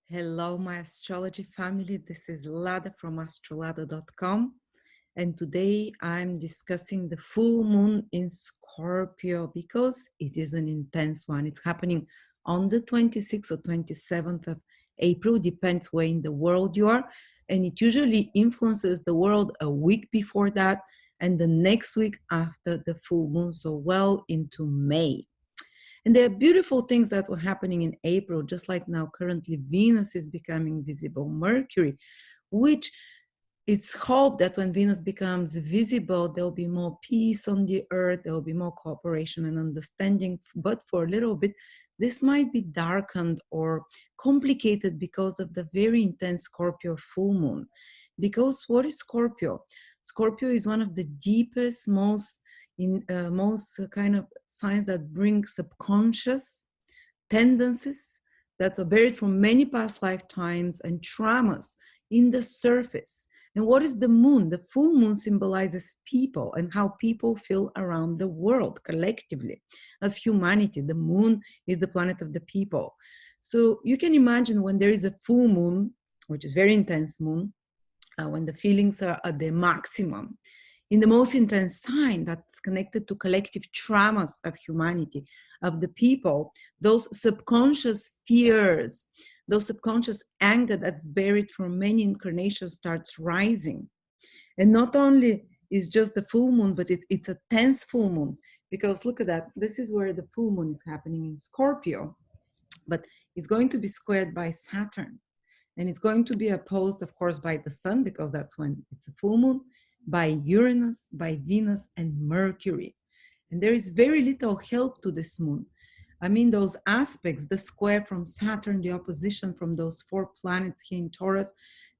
Hello, my astrology family. This is Lada from astrolada.com. And today I'm discussing the full moon in Scorpio because it is an intense one. It's happening on the 26th or 27th of April, depends where in the world you are. And it usually influences the world a week before that and the next week after the full moon, so well into May. And there are beautiful things that were happening in April, just like now currently Venus is becoming visible, Mercury, which it's hope that when Venus becomes visible, there will be more peace on the earth, there will be more cooperation and understanding. But for a little bit, this might be darkened or complicated because of the very intense Scorpio full moon. Because what is Scorpio? Scorpio is one of the deepest, most kind of signs that bring subconscious tendencies that are buried from many past lifetimes and traumas in the surface. And what is the moon? The full moon symbolizes people and how people feel around the world collectively. As humanity, the moon is the planet of the people. So you can imagine when there is a full moon, which is very intense moon, when the feelings are at the maximum, in the most intense sign that's connected to collective traumas of humanity, of the people, those subconscious fears, those subconscious anger that's buried for many incarnations starts rising. And not only is just the full moon, but it's a tense full moon, because look at that. This is where the full moon is happening in Scorpio, but it's going to be squared by Saturn. And it's going to be opposed, of course, by the sun, because that's when it's a full moon, by Uranus, by Venus, and Mercury. And there is very little help to this moon. I mean, those aspects, the square from Saturn, the opposition from those four planets here in Taurus,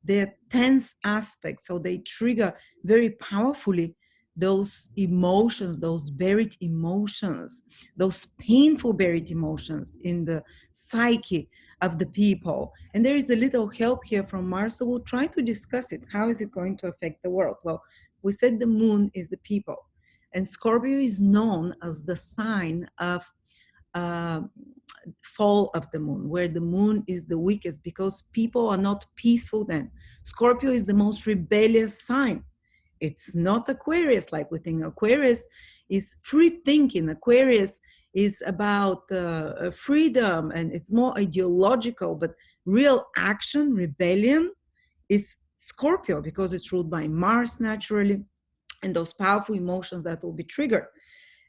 they're tense aspects. So they trigger very powerfully those emotions, those buried emotions, those painful buried emotions in the psyche of the people. And there is a little help here from Mars, so we'll try to discuss it. How is it going to affect the world? Well, we said the moon is the people, and Scorpio is known as the sign of uh, fall of the moon, where the moon is the weakest, because people are not peaceful then. Scorpio is the most rebellious sign. It's not Aquarius like we think. Aquarius is free thinking. Aquarius is about freedom, and it's more ideological, but real action, rebellion, is Scorpio, because it's ruled by Mars naturally, and those powerful emotions that will be triggered.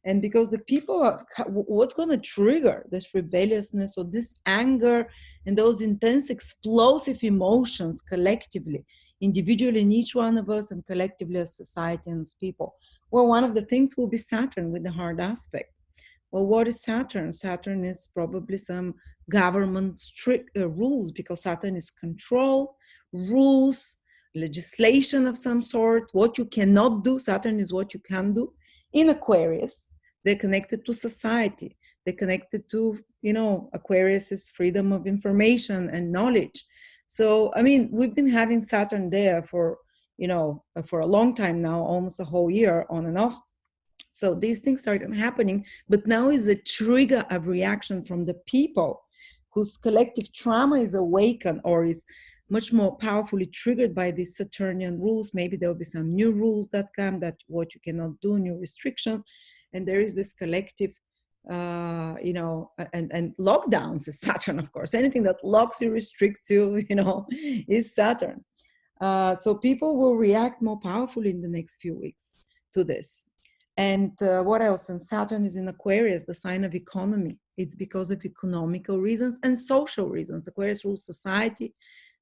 And because the people are, what's going to trigger this rebelliousness or this anger and those intense explosive emotions collectively, individually in each one of us and collectively as society and as people? Well, one of the things will be Saturn with the hard aspect. Well, what is Saturn? Saturn is probably some government strict rules, because Saturn is control, rules, legislation of some sort, what you cannot do. Saturn is what you can do. In Aquarius, they're connected to society. They're connected to, Aquarius is freedom of information and knowledge. So, I mean, we've been having Saturn there for a long time now, almost a whole year on and off. So these things started happening, but now is a trigger of reaction from the people whose collective trauma is awakened or is much more powerfully triggered by these Saturnian rules. Maybe there will be some new rules that come, that what you cannot do, new restrictions. And there is this collective, and lockdowns is Saturn, of course. Anything that locks you, restricts you, is Saturn. So people will react more powerfully in the next few weeks to this. And what else? And Saturn is in Aquarius, the sign of economy. It's because of economical reasons and social reasons. Aquarius rules society.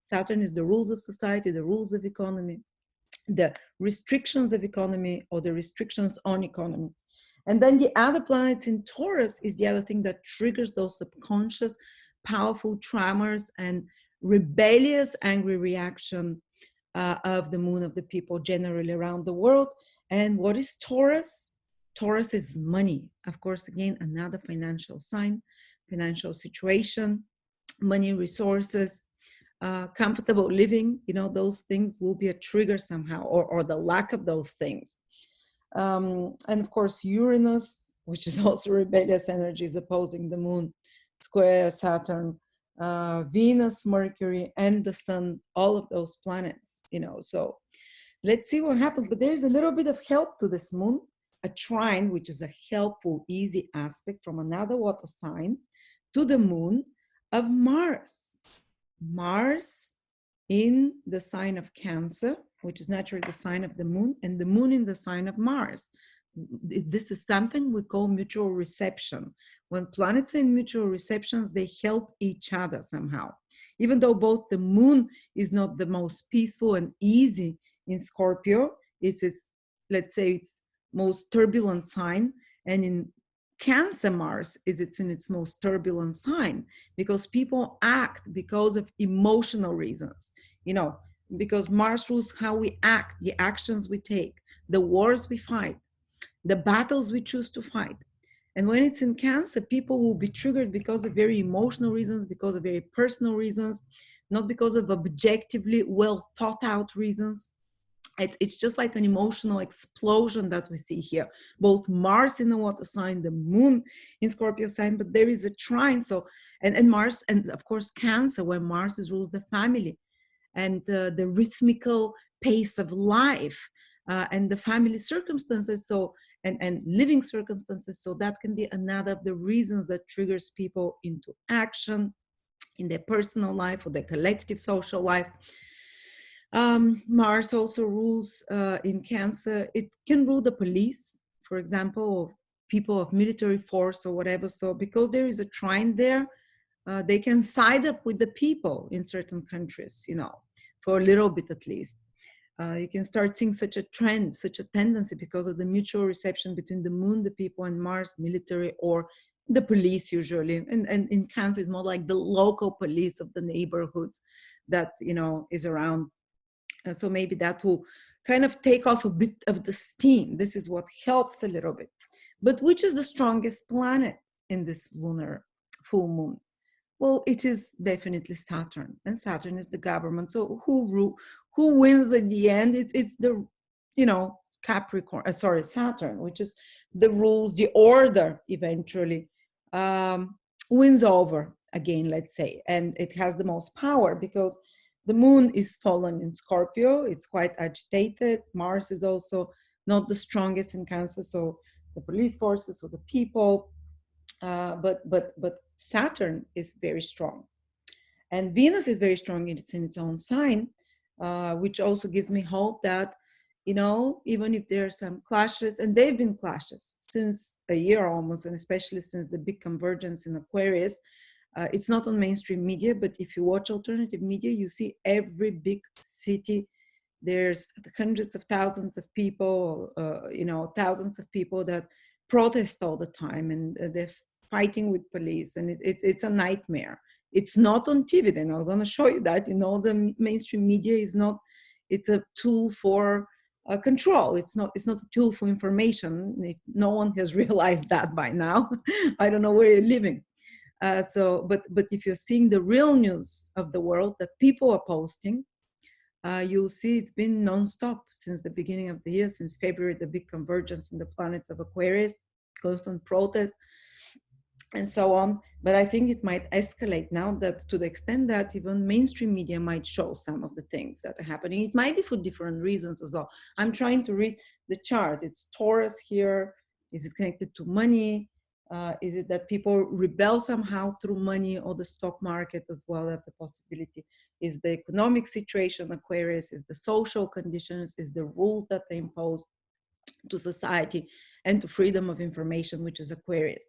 Saturn is the rules of society, the rules of economy, the restrictions of economy, or the restrictions on economy. And then the other planets in Taurus is the other thing that triggers those subconscious, powerful traumas and rebellious, angry reaction of the moon of the people generally around the world. And what is Taurus? Taurus is money. Of course, again, another financial sign, financial situation, money, resources, comfortable living. Those things will be a trigger somehow, or the lack of those things. And of course, Uranus, which is also rebellious energy, is opposing the moon, square Saturn. Venus, Mercury, and the Sun, all of those planets, so let's see what happens. But there's a little bit of help to this moon, a trine, which is a helpful, easy aspect from another water sign to the moon of Mars. Mars in the sign of Cancer, which is naturally the sign of the moon, and the moon in the sign of Mars. This is something we call mutual reception. When planets are in mutual receptions, they help each other somehow. Even though both the moon is not the most peaceful and easy in Scorpio, it's let's say, its most turbulent sign, and in Cancer, Mars it's in its most turbulent sign, because people act because of emotional reasons, because Mars rules how we act, the actions we take, the wars we fight, the battles we choose to fight. And when it's in Cancer, people will be triggered because of very emotional reasons, because of very personal reasons, not because of objectively well thought out reasons. It's just like an emotional explosion that we see here. Both Mars in the water sign, the moon in Scorpio sign, but there is a trine. So, and Mars, and of course Cancer, where Mars rules the family and the rhythmical pace of life, and the family circumstances. So, and living circumstances. So that can be another of the reasons that triggers people into action in their personal life or their collective social life. Mars also rules in Cancer. It can rule the police, for example, or people of military force or whatever. So because there is a trine there, they can side up with the people in certain countries, for a little bit at least. You can start seeing such a trend, such a tendency, because of the mutual reception between the moon, the people, and Mars, military or the police usually. And in Cancer, it's more like the local police of the neighborhoods that, is around. So maybe that will kind of take off a bit of the steam. This is what helps a little bit. But which is the strongest planet in this lunar full moon? Well, it is definitely Saturn, and Saturn is the government. So who wins at the end? It's the, Capricorn. Saturn, which is the rules, the order. Eventually, wins over again. Let's say, and it has the most power because the moon is fallen in Scorpio. It's quite agitated. Mars is also not the strongest in Cancer. So the police forces or the people. But Saturn is very strong, and Venus is very strong. It's in its own sign, which also gives me hope that, even if there are some clashes, and they've been clashes since a year almost, and especially since the big convergence in Aquarius. It's not on mainstream media, but if you watch alternative media, you see every big city, there's hundreds of thousands of people, thousands of people that protest all the time, and they're fighting with police, and it's a nightmare. It's not on TV. Then I'm going to show you that, the mainstream media is not, it's a tool for control. It's not a tool for information. If no one has realized that by now, I don't know where you're living. But if you're seeing the real news of the world that people are posting, you'll see it's been nonstop since the beginning of the year, since February, the big convergence in the planets of Aquarius, constant protest, and so on. But I think it might escalate now, that to the extent that even mainstream media might show some of the things that are happening. It might be for different reasons as well. I'm trying to read the chart. It's Taurus here. Is it connected to money? Is it that people rebel somehow through money or the stock market as well? That's a possibility. Is the economic situation Aquarius? Is the social conditions? Is the rules that they impose to society and to freedom of information, which is Aquarius?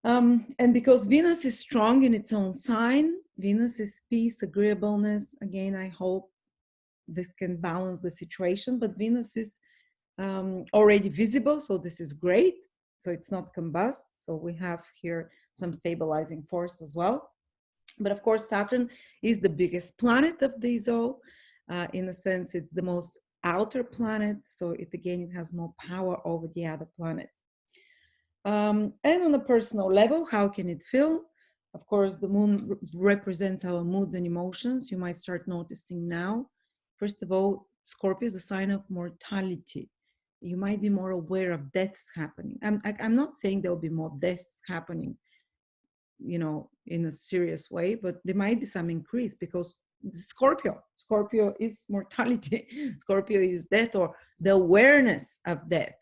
And because Venus is strong in its own sign, Venus is peace, agreeableness. Again, I hope this can balance the situation, but Venus is already visible, so this is great. So it's not combust. So we have here some stabilizing force as well. But of course, Saturn is the biggest planet of these all. In a sense, it's the most outer planet. So it has more power over the other planets. And on a personal level, how can it feel? Of course, the moon represents our moods and emotions. You might start noticing now. First of all, Scorpio is a sign of mortality. You might be more aware of deaths happening. I'm not saying there will be more deaths happening, you know, in a serious way, but there might be some increase because Scorpio is mortality. Scorpio is death, or the awareness of death.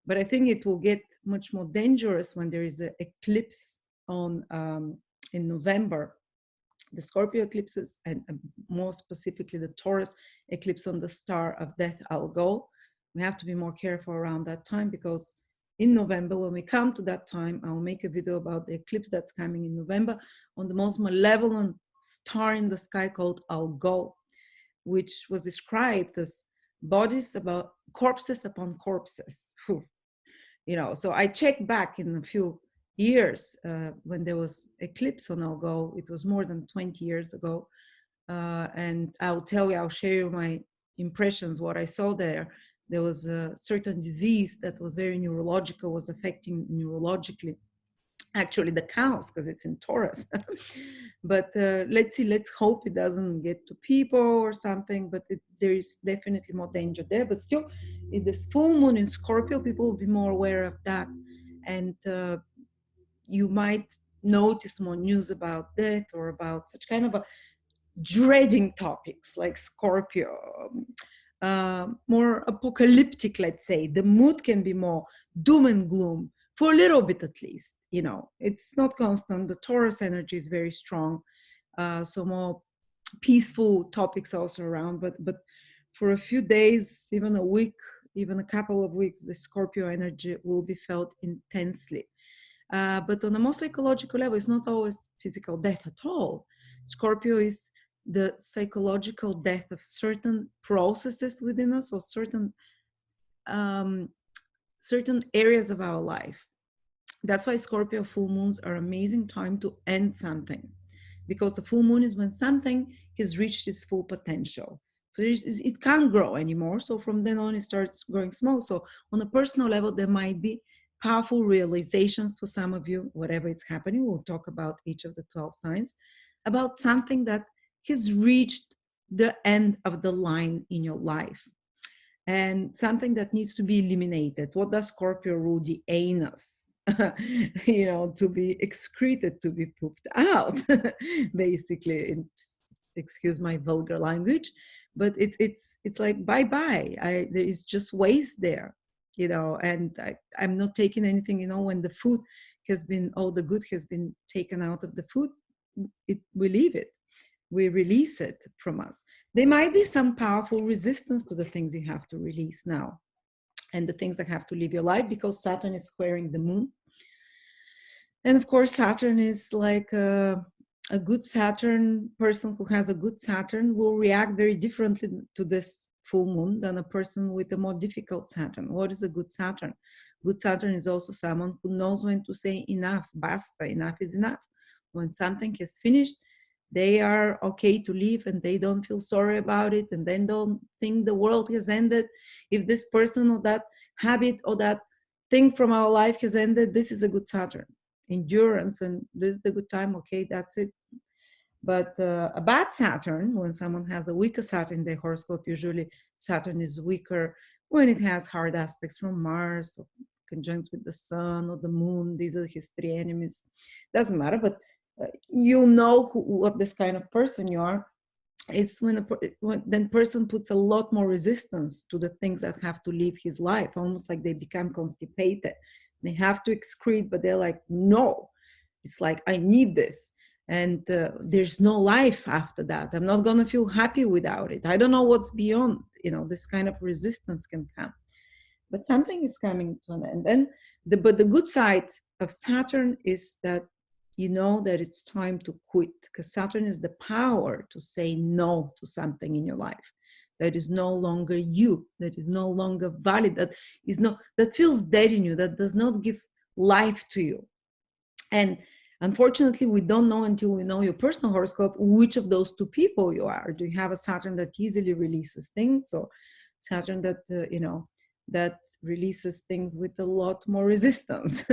But I think it will get much more dangerous when there is an eclipse on in November, the Scorpio eclipses, and more specifically the Taurus eclipse on the star of death, Algol. We have to be more careful around that time, because in November, when we come to that time, I'll make a video about the eclipse that's coming in November on the most malevolent star in the sky called Algol, which was described as bodies about corpses upon corpses. You know, so I checked back in a few years when there was eclipse on Algol. It was more than 20 years ago. And I'll share you my impressions, what I saw there. There was a certain disease that was very neurological, was affecting neurologically, actually the cows, because it's in Taurus. But let's see, let's hope it doesn't get to people or something, but there is definitely more danger there. But still, in this full moon in Scorpio, people will be more aware of that. And you might notice more news about death or about such kind of a dreading topics like Scorpio, more apocalyptic, let's say. The mood can be more doom and gloom for a little bit, at least. You know, it's not constant. The Taurus energy is very strong, so more peaceful topics also around. But for a few days, even a week, even a couple of weeks, the Scorpio energy will be felt intensely. But on a more psychological level, it's not always physical death at all. Scorpio is the psychological death of certain processes within us, or certain areas of our life. That's why Scorpio full moons are amazing time to end something, because the full moon is when something has reached its full potential. So it can't grow anymore. So from then on, it starts growing small. So on a personal level, there might be powerful realizations for some of you, whatever is happening. We'll talk about each of the 12 signs, about something that has reached the end of the line in your life, and something that needs to be eliminated. What does Scorpio rule? The anus. You know, to be excreted, to be pooped out, basically. Excuse my vulgar language, but it's like bye-bye. There is just waste there, you know, and I'm not taking anything, you know, when the food has been, all the good has been taken out of the food, we leave it. We release it from us. There might be some powerful resistance to the things you have to release now, and the things that have to leave your life, because Saturn is squaring the moon. And of course, Saturn is like a good Saturn person who has a good Saturn will react very differently to this full moon than a person with a more difficult Saturn. What is a good Saturn? Good Saturn is also someone who knows when to say enough, basta, enough is enough. When something is finished, they are okay to leave, and they don't feel sorry about it, and then don't think the world has ended. If this person or that habit or that thing from our life has ended, this is a good Saturn. Endurance, and this is the good time, okay, that's it. But a bad Saturn, when someone has a weaker Saturn in their horoscope, usually Saturn is weaker when it has hard aspects from Mars, or conjuncts with the Sun or the Moon. These are his three enemies. Doesn't matter, but you know what this kind of person you are. Is when then person puts a lot more resistance to the things that have to leave his life, almost like they become constipated. They have to excrete, but they're like, no, it's like, I need this. And there's no life after that. I'm not going to feel happy without it. I don't know what's beyond, you know, this kind of resistance can come. But something is coming to an end. And but the good side of Saturn is that you know that it's time to quit, because Saturn is the power to say no to something in your life that is no longer you, that is no longer valid, that feels dead in you, that does not give life to you. And unfortunately, we don't know until we know your personal horoscope which of those two people you are. Do you have a Saturn that easily releases things, or Saturn that you know, that releases things with a lot more resistance?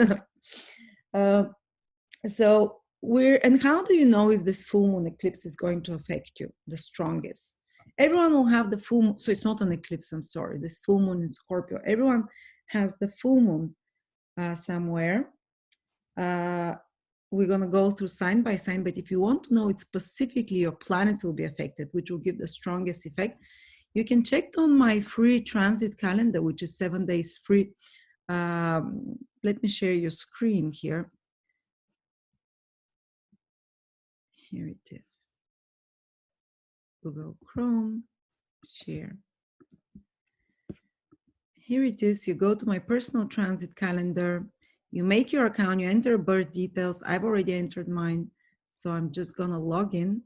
So and how do you know if this full moon eclipse is going to affect you the strongest? Everyone will have the full moon, so it's not an eclipse, I'm sorry, this full moon in Scorpio. Everyone has the full moon somewhere. we're going to go through sign by sign, but if you want to know it specifically, your planets will be affected, which will give the strongest effect. You can check on my free transit calendar, which is 7 days free. Let me share your screen here. Here it is. Google Chrome, share. Here it is. You go to my personal transit calendar. You make your account, you enter birth details. I've already entered mine. So I'm just going to log in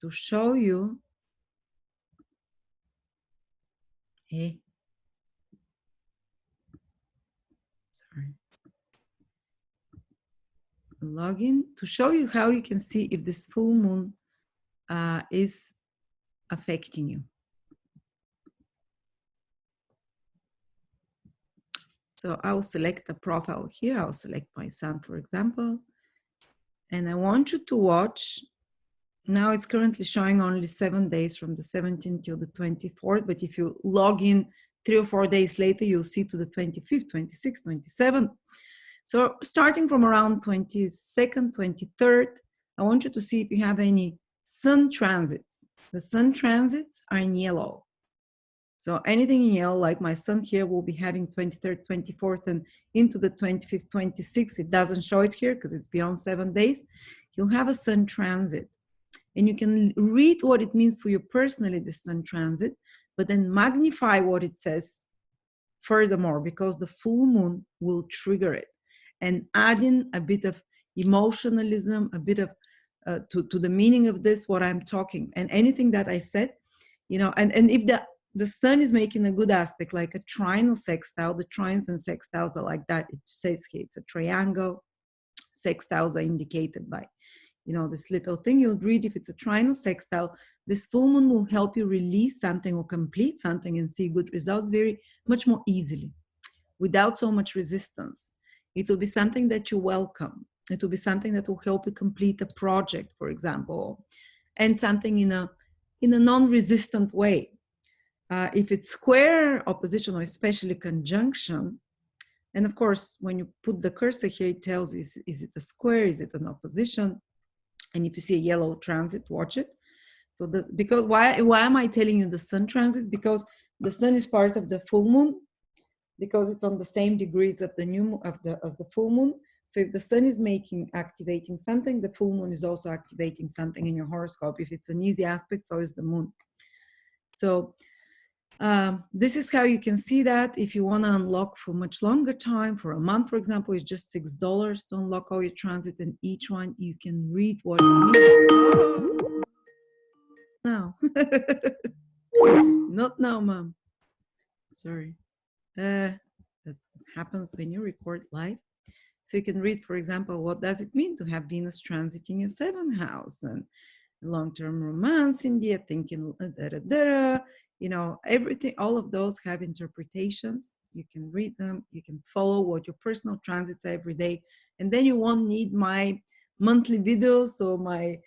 to show you. Hey. Sorry. Log in to show you how you can see if this full moon is affecting you. So I will select a profile here. I'll select my sun, for example. And I want you to watch. Now it's currently showing only 7 days from the 17th till the 24th. But if you log in 3 or 4 days later, you'll see to the 25th, 26th, 27th. So starting from around 22nd, 23rd, I want you to see if you have any sun transits. The sun transits are in yellow. So anything in yellow, like my sun here, will be having 23rd, 24th, and into the 25th, 26th. It doesn't show it here because it's beyond 7 days. You'll have a sun transit. And you can read what it means for you personally, the sun transit, but then magnify what it says furthermore, because the full moon will trigger it. And add in a bit of emotionalism, a bit of to the meaning of this, what I'm talking. And anything that I said, you know, and if the sun is making a good aspect, like a trine or sextile. The trines and sextiles are like that. It says here it's a triangle. Sextiles are indicated by, you know, this little thing. You'll read if it's a trine or sextile. This full moon will help you release something or complete something and see good results very much more easily, without so much resistance. It will be something that you welcome. It will be something that will help you complete a project, for example, and something in a non-resistant way. If it's square, opposition, or especially conjunction, and of course, when you put the cursor here, it tells you, is it a square, is it an opposition? And if you see a yellow transit, watch it. So because why am I telling you the sun transit? Because the sun is part of the full moon, because it's on the same degrees of the as the full moon. So if the sun is activating something, the full moon is also activating something in your horoscope. If it's an easy aspect, so is the moon. So this is how you can see that. If you want to unlock for much longer time, for a month, for example, it's just $6 to unlock all your transit, and each one you can read what it means. Now, not now, Mom. Sorry. That's what happens when you record live. So you can read, for example, what does it mean to have Venus transiting your 7th house, and long-term romance, India, thinking, you know, everything, all of those have interpretations. You can read them. You can follow what your personal transits are every day. And then you won't need my monthly videos or my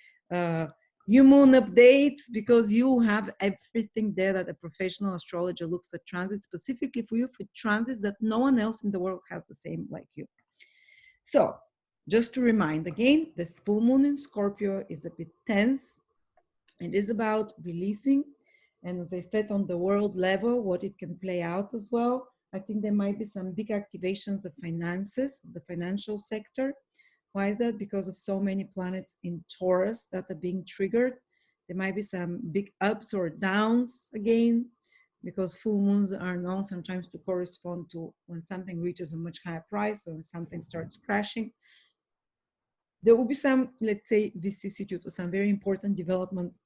new moon updates, because you have everything there that a professional astrologer looks at transits specifically for you, for transits that no one else in the world has the same like you. So just to remind again, this full moon in Scorpio is a bit tense. It is about releasing. And as I said, on the world level, what it can play out as well. I think there might be some big activations of finances, the financial sector. Why is that? Because of so many planets in Taurus that are being triggered. There might be some big ups or downs again, because full moons are known sometimes to correspond to when something reaches a much higher price or when something starts crashing. There will be some, let's say, vicissitude or some very important developments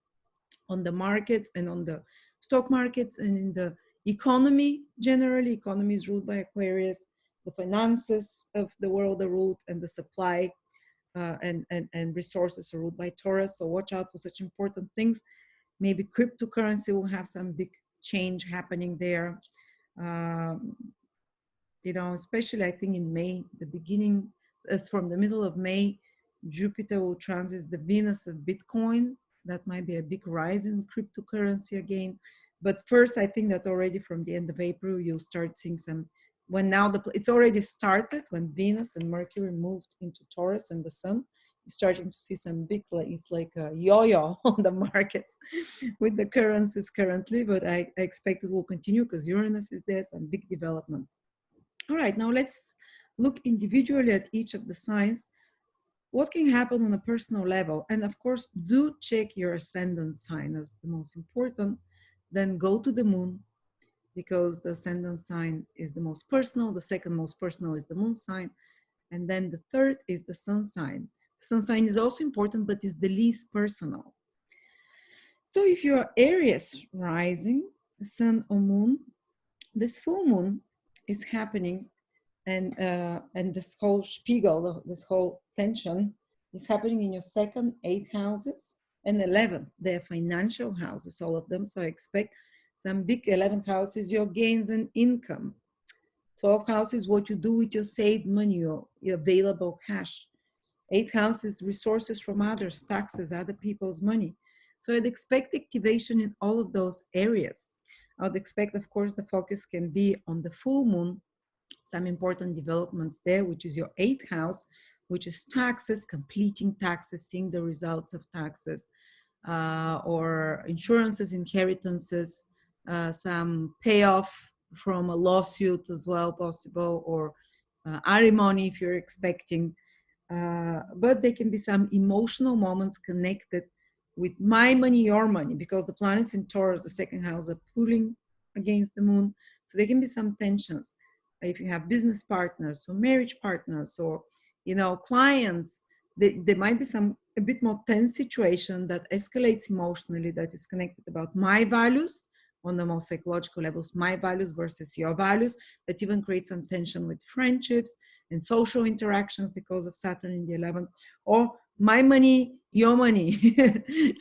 on the markets and on the stock markets and in the economy. Generally, economy is ruled by Aquarius. The finances of the world are ruled, and the supply and resources are ruled by Taurus. So watch out for such important things. Maybe cryptocurrency will have some big change happening there. You know, especially I think in May, the beginning, as from the middle of May, Jupiter will transit the Venus of Bitcoin. That might be a big rise in cryptocurrency again. But first, I think that already from the end of April, you'll start seeing some, when now it's already started when Venus and Mercury moved into Taurus and the Sun. starting to see some big, it's like a yo-yo on the markets with the currencies currently, but I expect it will continue because Uranus is there, some big developments. All right, now let's look individually at each of the signs. What can happen on a personal level? And of course, do check your ascendant sign as the most important. Then go to the moon, because the ascendant sign is the most personal. The second most personal is the moon sign. And then the third is the sun sign. The sun sign is also important, but is the least personal. So if you're Aries rising, sun or moon, this full moon is happening, and this whole spiegel, this whole tension is happening in your second, 8th houses, and 11th. They're financial houses, all of them. So I expect some big 11th houses, your gains and income. 12th house is what you do with your saved money, your available cash. 8th house is resources from others, taxes, other people's money. So I'd expect activation in all of those areas. I would expect, of course, the focus can be on the full moon, some important developments there, which is your 8th house, which is taxes, completing taxes, seeing the results of taxes, or insurances, inheritances, some payoff from a lawsuit as well possible, or alimony if you're expecting. But there can be some emotional moments connected with my money, your money, because the planets in Taurus, the second house, are pulling against the moon. So there can be some tensions. If you have business partners or marriage partners or, clients, there might be a bit more tense situation that escalates emotionally, that is connected about my values on the most psychological levels, my values versus your values, that even creates some tension with friendships and social interactions because of Saturn in the 11th, or my money, your money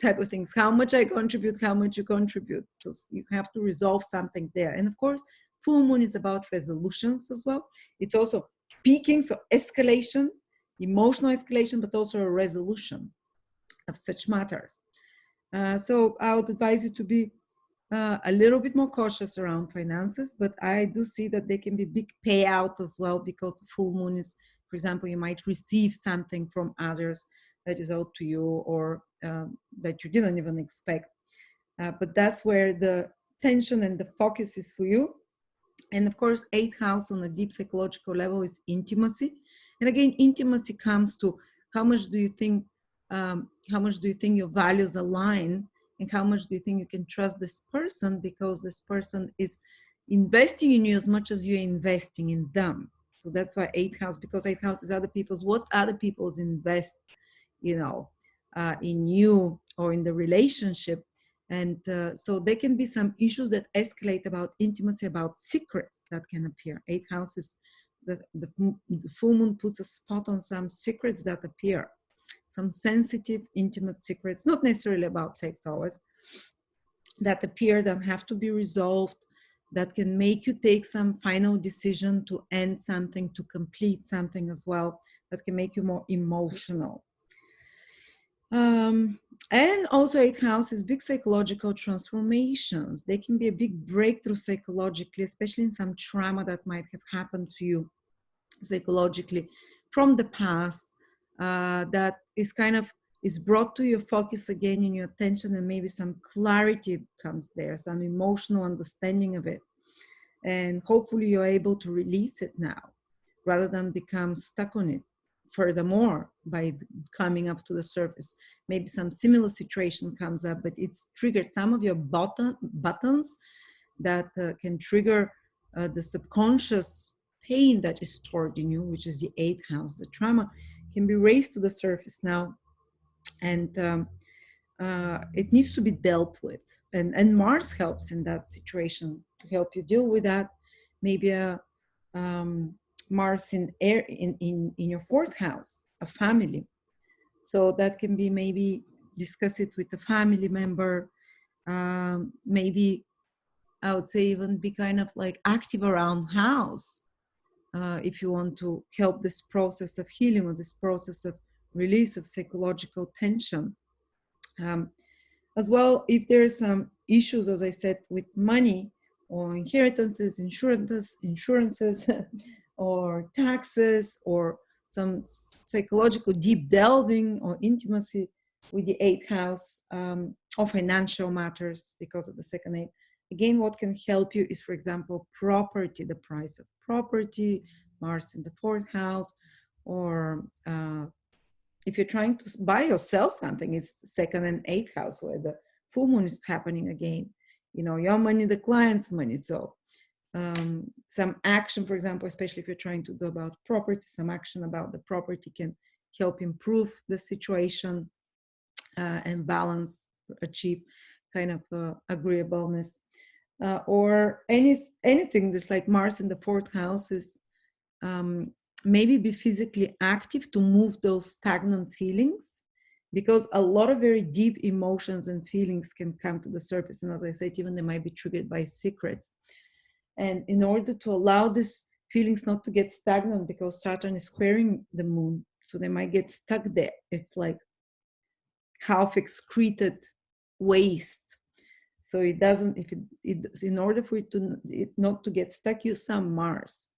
type of things. How much I contribute, how much you contribute. So you have to resolve something there. And of course, full moon is about resolutions as well. It's also peaking, so escalation, emotional escalation, but also a resolution of such matters. So I would advise you to be a little bit more cautious around finances, but I do see that there can be big payout as well, because the full moon is, for example, you might receive something from others that is owed to you, or that you didn't even expect. But that's where the tension and the focus is for you. And of course, 8th house on a deep psychological level is intimacy. And again, intimacy comes to how much do you think your values align, and how much do you think you can trust this person, because this person is investing in you as much as you're investing in them. So that's why 8th house, because 8th house is what other people's invest, in you or in the relationship. And so there can be some issues that escalate about intimacy, about secrets that can appear. 8th house is the full moon puts a spot on some secrets that appear, some sensitive, intimate secrets, not necessarily about sex always, that appear, that have to be resolved, that can make you take some final decision to end something, to complete something as well, that can make you more emotional. And also 8th house is big psychological transformations. They can be a big breakthrough psychologically, especially in some trauma that might have happened to you psychologically from the past, that is brought to your focus again, in your attention, and maybe some clarity comes there, some emotional understanding of it. And hopefully you're able to release it now, rather than become stuck on it furthermore by coming up to the surface. Maybe some similar situation comes up, but it's triggered some of your buttons that can trigger the subconscious pain that is stored in you, which is the 8th house. The trauma can be raised to the surface now, and it needs to be dealt with. And Mars helps in that situation to help you deal with that. Maybe Mars in air in your 4th house, a family. So that can be, maybe discuss it with a family member. Maybe I would say even be kind of like active around house, if you want to help this process of healing, or this process of release of psychological tension. As well, if there are some issues, as I said, with money or inheritances, insurances or taxes, or some psychological deep delving or intimacy with the eighth house, or financial matters because of the second eight. Again, what can help you is, for example, property, the price of property, Mars in the fourth house, or if you're trying to buy or sell something, it's second and eighth house where the full moon is happening again. You know, your money, the client's money. So some action, for example, especially if you're trying to do about property, some action about the property can help improve the situation and balance, achieve kind of agreeableness. Or anything that's like Mars in the fourth house is maybe be physically active to move those stagnant feelings, because a lot of very deep emotions and feelings can come to the surface. And as I said, even they might be triggered by secrets. And in order to allow these feelings not to get stagnant, because Saturn is squaring the moon, so they might get stuck there. It's like half excreted waste. So it doesn't, if in order for it not to get stuck, use some Mars.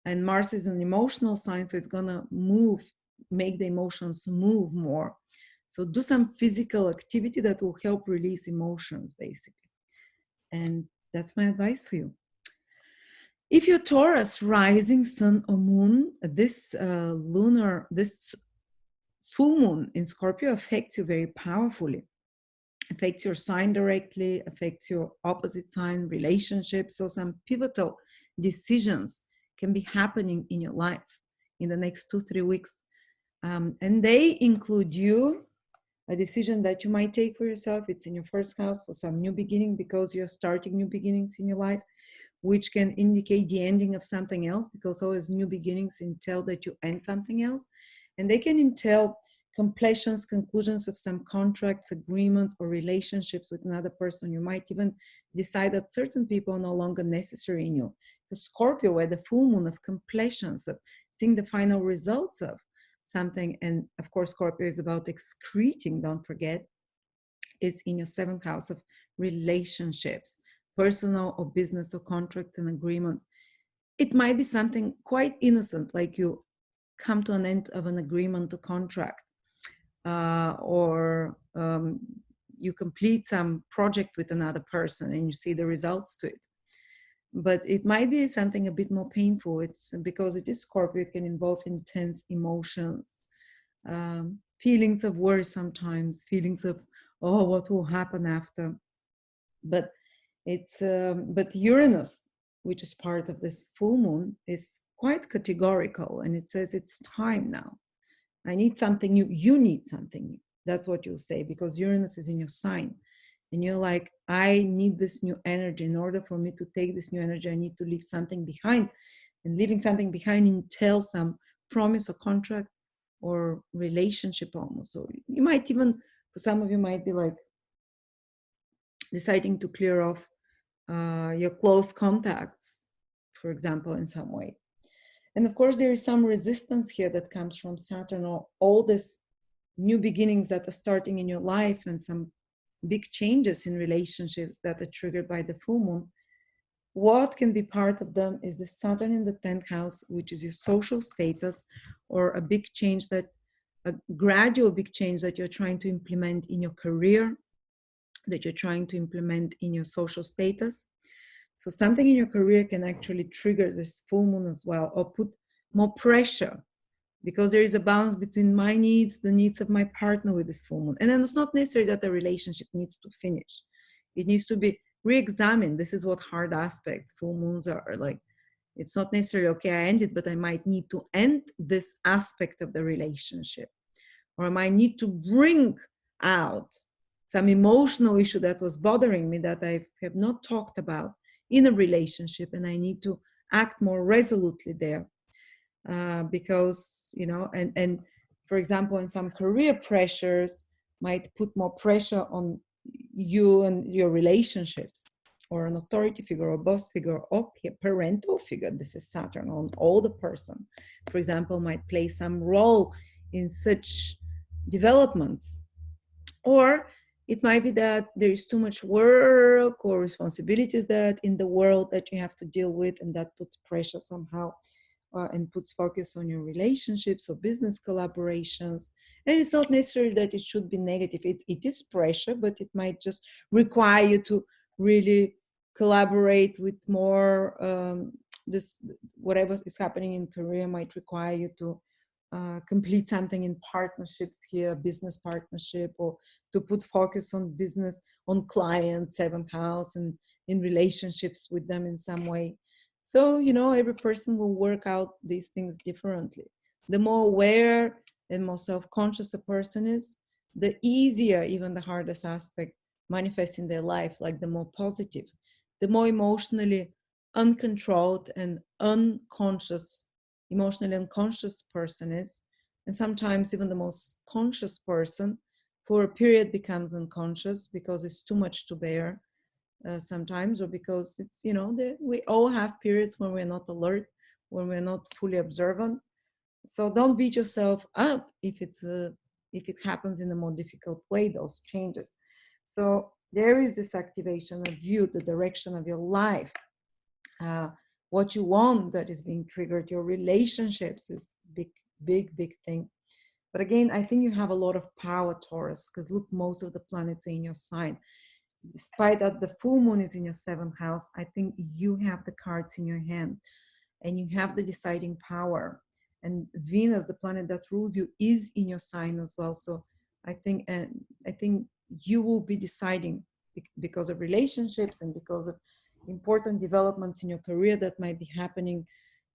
And Mars is an emotional sign, so it's gonna move, make the emotions move more. So do some physical activity that will help release emotions, basically. And that's my advice for you. If you're Taurus, rising, sun, or moon, this full moon in Scorpio affects you very powerfully. Affects your sign directly, affects your opposite sign, relationships. So some pivotal decisions can be happening in your life in the next 2-3 weeks. And they include a decision that you might take for yourself. It's in your first house for some new beginning, because you're starting new beginnings in your life, which can indicate the ending of something else, because always new beginnings entail that you end something else. And they can entail completions, conclusions of some contracts, agreements, or relationships with another person. You might even decide that certain people are no longer necessary in you. The Scorpio, where the full moon of completions, of seeing the final results of something. And of course, Scorpio is about excreting, don't forget, is in your seventh house of relationships, personal or business or contracts and agreements. It might be something quite innocent, like you come to an end of an agreement or contract, or you complete some project with another person and you see the results to it. But it might be something a bit more painful. It's because it is Scorpio, it can involve intense emotions, feelings of worry sometimes, feelings of, oh, what will happen after? But it's but Uranus, which is part of this full moon, is quite categorical, and it says it's time now. I need something new. You need something new. That's what you'll say, because Uranus is in your sign. And you're like, I need this new energy. In order for me to take this new energy, I need to leave something behind. And leaving something behind entails some promise or contract or relationship almost. So you might even, for some of you, might be like deciding to clear off your close contacts, for example, in some way. And of course, there is some resistance here that comes from Saturn, or all these new beginnings that are starting in your life, and some big changes in relationships that are triggered by the full moon. What can be part of them is the Saturn in the 10th house, which is your social status, or a big change, that a gradual big change that you're trying to implement in your career, that you're trying to implement in your social status. So something in your career can actually trigger this full moon as well, or put more pressure, because there is a balance between my needs, the needs of my partner with this full moon. And then it's not necessary that the relationship needs to finish. It needs to be re-examined. This is what hard aspects, full moons are like. It's not necessarily, okay, I ended, but I might need to end this aspect of the relationship. Or I might need to bring out some emotional issue that was bothering me that I have not talked about in a relationship, and I need to act more resolutely there. Because, you know, and for example, in some career pressures might put more pressure on you and your relationships, or an authority figure or boss figure or parental figure. This is Saturn, on older person, for example, might play some role in such developments. Or it might be that there is too much work or responsibilities that in the world that you have to deal with, and that puts pressure somehow and puts focus on your relationships or business collaborations. And it's not necessarily that it should be negative. It is pressure, but it might just require you to really collaborate with more. This whatever is happening in career might require you to complete something in partnerships here, business partnership, or to put focus on business, on clients, seventh house, and in relationships with them in some way. So, every person will work out these things differently. The more aware and more self-conscious a person is, the easier even the hardest aspect manifests in their life, like the more positive. The more emotionally uncontrolled and emotionally unconscious person is, and sometimes even the most conscious person for a period becomes unconscious because it's too much to bear sometimes, or because it's, we all have periods when we're not alert, when we're not fully observant. So don't beat yourself up if it happens in a more difficult way, those changes. So there is this activation of you, the direction of your life, what you want that is being triggered. Your relationships is big thing. But again, I think you have a lot of power, Taurus, because look, most of the planets are in your sign. Despite that the full moon is in your seventh house, I think you have the cards in your hand and you have the deciding power. And Venus, the planet that rules you, is in your sign as well. So I think you will be deciding because of relationships and because of important developments in your career that might be happening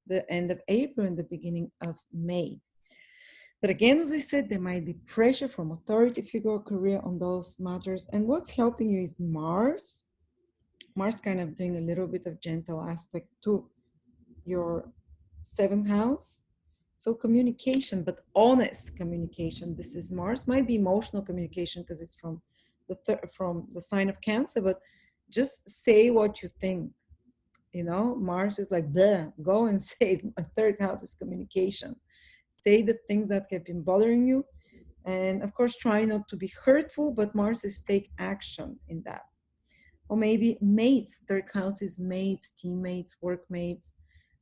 the end of April and the beginning of May. But again, as I said, there might be pressure from authority figure or career on those matters. And what's helping you is Mars. Mars kind of doing a little bit of gentle aspect to your seventh house. So communication, but honest communication. This is Mars. Might be emotional communication because it's from the sign of Cancer, but just say what you think. Mars is like, bleh, go and say it. My third house is communication. Say the things that have been bothering you. And of course, try not to be hurtful, but Mars is take action in that. Or maybe mates, third house is mates, teammates, workmates,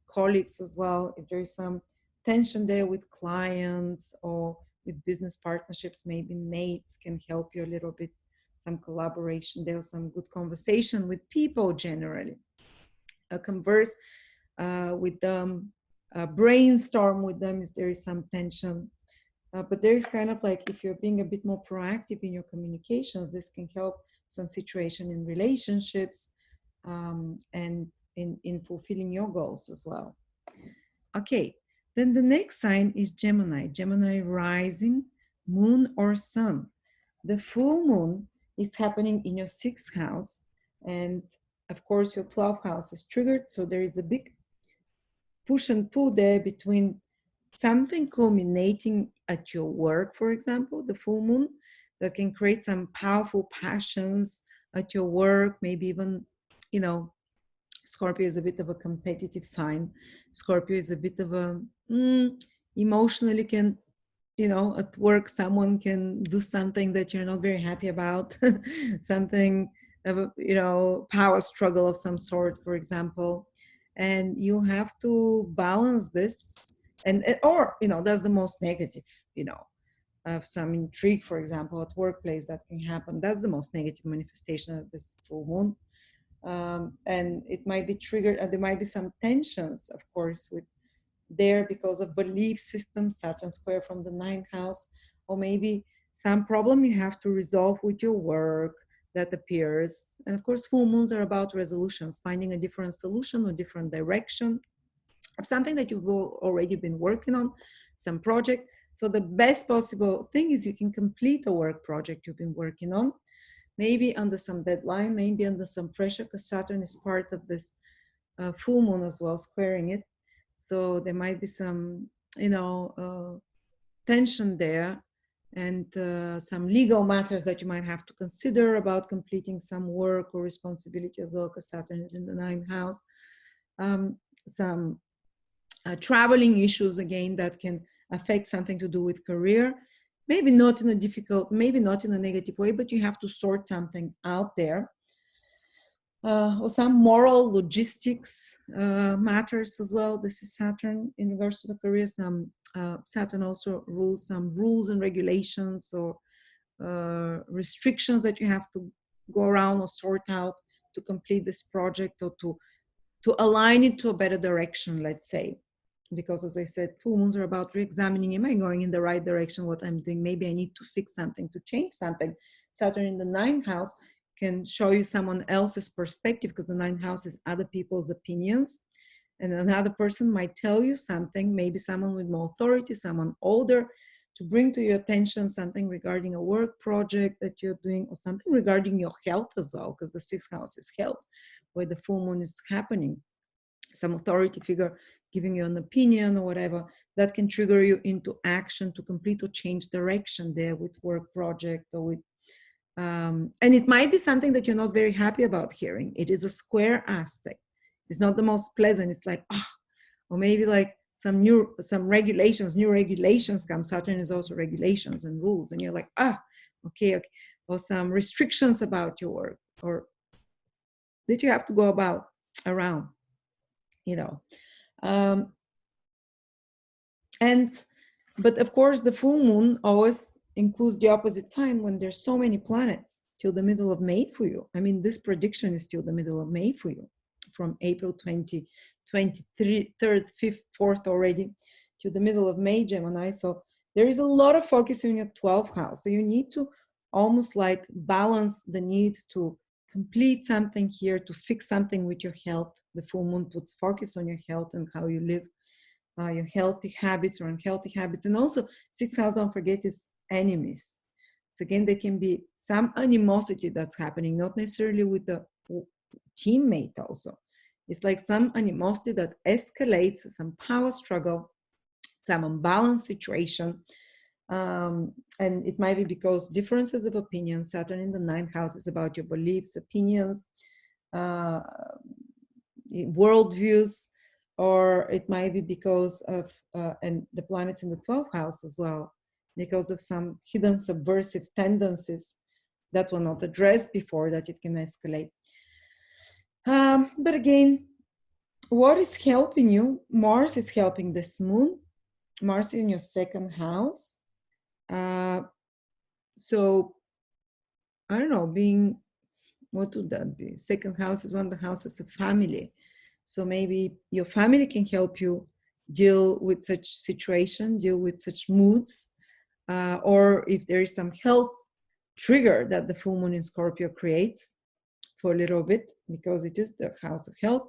colleagues as well. If there is some tension there with clients or with business partnerships, maybe mates can help you a little bit. Some collaboration there, some good conversation with people generally. Converse with them, brainstorm with them if there is some tension. But there is kind of like, if you're being a bit more proactive in your communications, this can help some situation in relationships and in fulfilling your goals as well. Okay, then the next sign is Gemini. Gemini rising, moon or sun. The full moon is happening in your sixth house. And of course, your 12th house is triggered. So there is a big push and pull there between something culminating at your work, for example, the full moon, that can create some powerful passions at your work, maybe even, Scorpio is a bit of a competitive sign. Scorpio is a bit of a emotionally can, at work, someone can do something that you're not very happy about, something of a, power struggle of some sort, for example. And you have to balance this or that's the most negative, of some intrigue, for example, at workplace that can happen. That's the most negative manifestation of this full moon. And it might be triggered, there might be some tensions, of course, with there because of belief systems, Saturn square from the ninth house, or maybe some problem you have to resolve with your work that appears. And of course, full moons are about resolutions, finding a different solution or different direction of something that you've already been working on, some project. So the best possible thing is you can complete a work project you've been working on, maybe under some deadline, maybe under some pressure, because Saturn is part of this full moon as well, squaring it. So there might be some, tension there, and some legal matters that you might have to consider about completing some work or responsibility as well, because Saturn is in the ninth house. Some traveling issues again that can affect something to do with career. Maybe not in a negative way, but you have to sort something out there. or some moral logistics matters as well. This is Saturn in regards to the career. Some Saturn also rules some rules and regulations or restrictions that you have to go around or sort out to complete this project or to align it to a better direction, let's say. Because as I said, full moons are about re-examining, am I going in the right direction, what I'm doing? Maybe I need to fix something, to change something. Saturn in the ninth house can show you someone else's perspective, because the ninth house is other people's opinions. And another person might tell you something, maybe someone with more authority, someone older, to bring to your attention something regarding a work project that you're doing, or something regarding your health as well, because the sixth house is health, where the full moon is happening. Some authority figure giving you an opinion or whatever, that can trigger you into action to complete or change direction there with work project or with, and it might be something that you're not very happy about hearing. It is a square aspect. It's not the most pleasant. It's like, or maybe like some new regulations come. Saturn is also regulations and rules. And you're like, okay. Or some restrictions about your work, or that you have to go around, you know. But of course, the full moon always includes the opposite sign when there's so many planets till the middle of May for you. I mean, this prediction is till the middle of May for you, from April 20, 23rd, 5th, 4th already to the middle of May, Gemini. So there is a lot of focus in your 12th house. So you need to almost like balance the need to complete something here, to fix something with your health. The full moon puts focus on your health and how you live, your healthy habits or unhealthy habits. And also, sixth house, don't forget, is enemies. So again, there can be some animosity that's happening, not necessarily with the teammate also. It's like some animosity that escalates, some power struggle, some unbalanced situation. And it might be because differences of opinion. Saturn in the ninth house is about your beliefs, opinions, worldviews, or it might be because of, and the planets in the 12th house as well, because of some hidden subversive tendencies that were not addressed before, that it can escalate. But again, what is helping you? Mars is helping this moon. Mars in your second house. So, I don't know, what would that be? Second house is one of the houses of family. So maybe your family can help you deal with such situation, deal with such moods, or if there is some health trigger that the full moon in Scorpio creates for a little bit, because it is the house of health,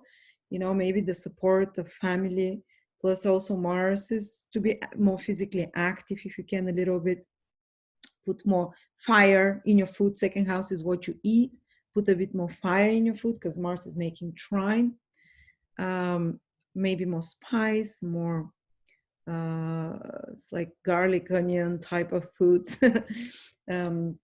maybe the support of family, plus also Mars is to be more physically active if you can a little bit, put more fire in your food. Second house is what you eat, put a bit more fire in your food, because Mars is making trine. Maybe more spice, more it's like garlic, onion type of foods. And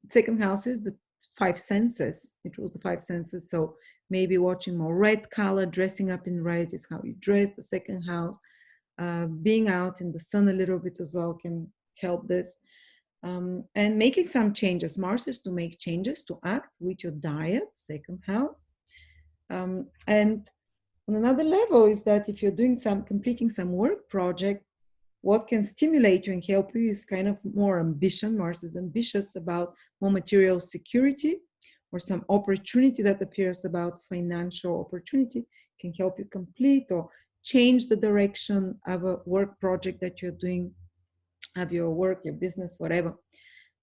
second house is the five senses. It was the five senses. So maybe watching more red color, dressing up in red is how you dress. The second house, being out in the sun a little bit as well can help this. And making some changes. Mars is to make changes, to act with your diet, second house. And on another level is that if you're completing some work project, what can stimulate you and help you is kind of more ambition. Mars is ambitious about more material security, or some opportunity that appears about financial opportunity can help you complete or change the direction of a work project that you're doing, of your work, your business, whatever.